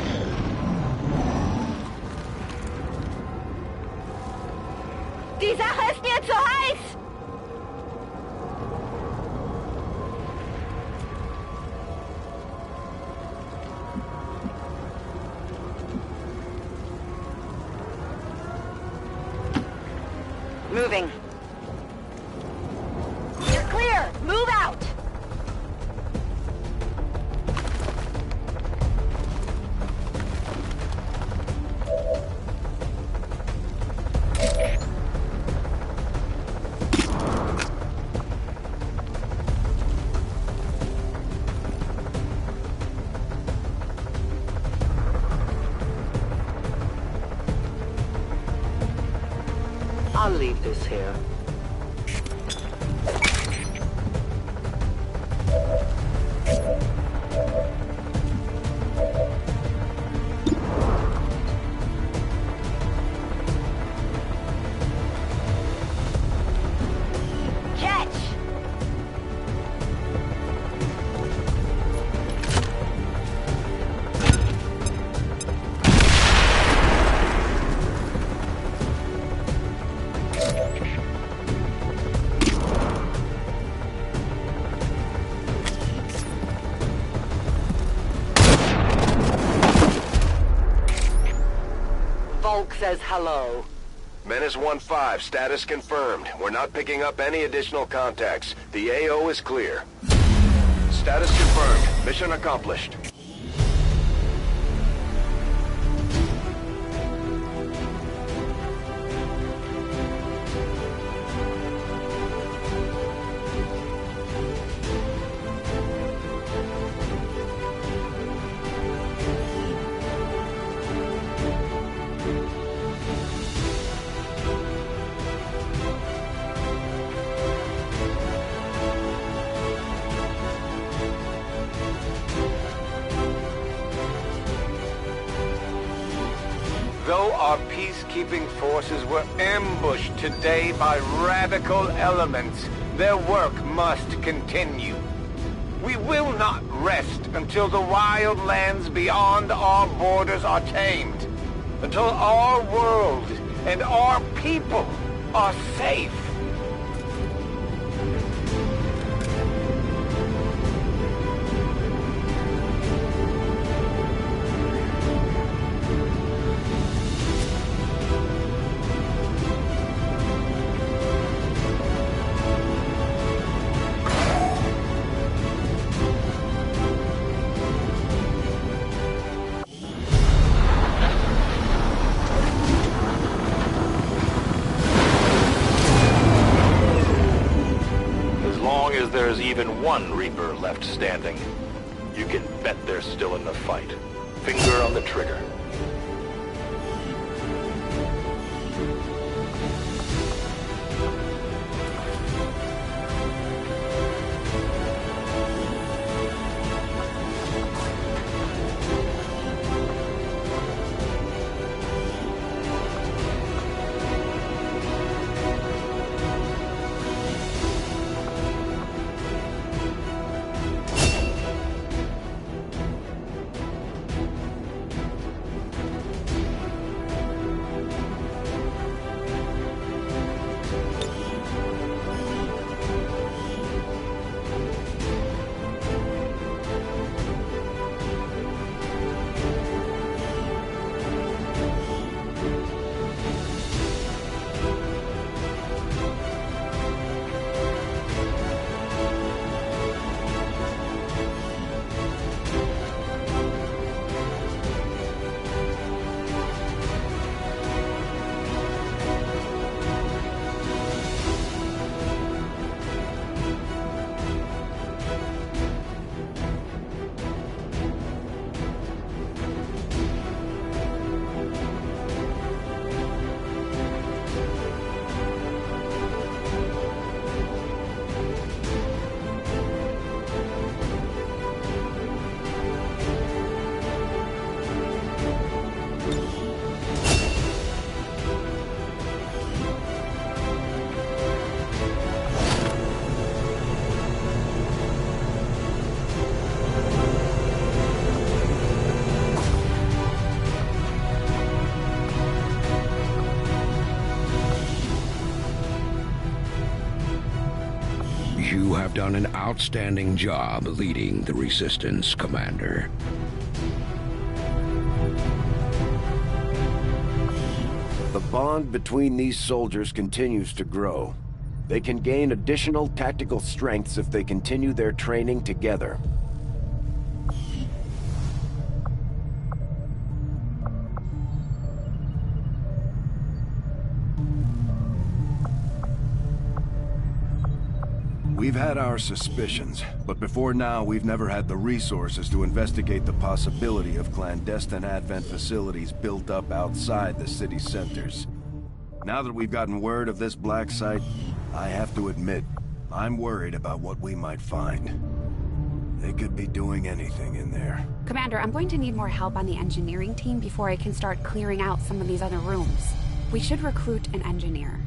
Die Sache ist mir zu heiß. Moving. You're clear. Move out. I'll leave this here. Catch. Volk says hello. Menace 1-5, status confirmed. We're not picking up any additional contacts. The AO is clear. Status confirmed. Mission accomplished. Though our peacekeeping forces were ambushed today by radical elements, their work must continue. We will not rest until the wild lands beyond our borders are tamed. Until our world and our people are safe. one Reaper left standing. You can bet they're still in the fight. Finger on the trigger. You have done an outstanding job leading the Resistance, Commander. The bond between these soldiers continues to grow. They can gain additional tactical strengths if they continue their training together. We've had our suspicions, but before now we've never had the resources to investigate the possibility of clandestine Advent facilities built up outside the city centers. Now that we've gotten word of this black site, I have to admit, I'm worried about what we might find. They could be doing anything in there. Commander, I'm going to need more help on the engineering team before I can start clearing out some of these other rooms. We should recruit an engineer.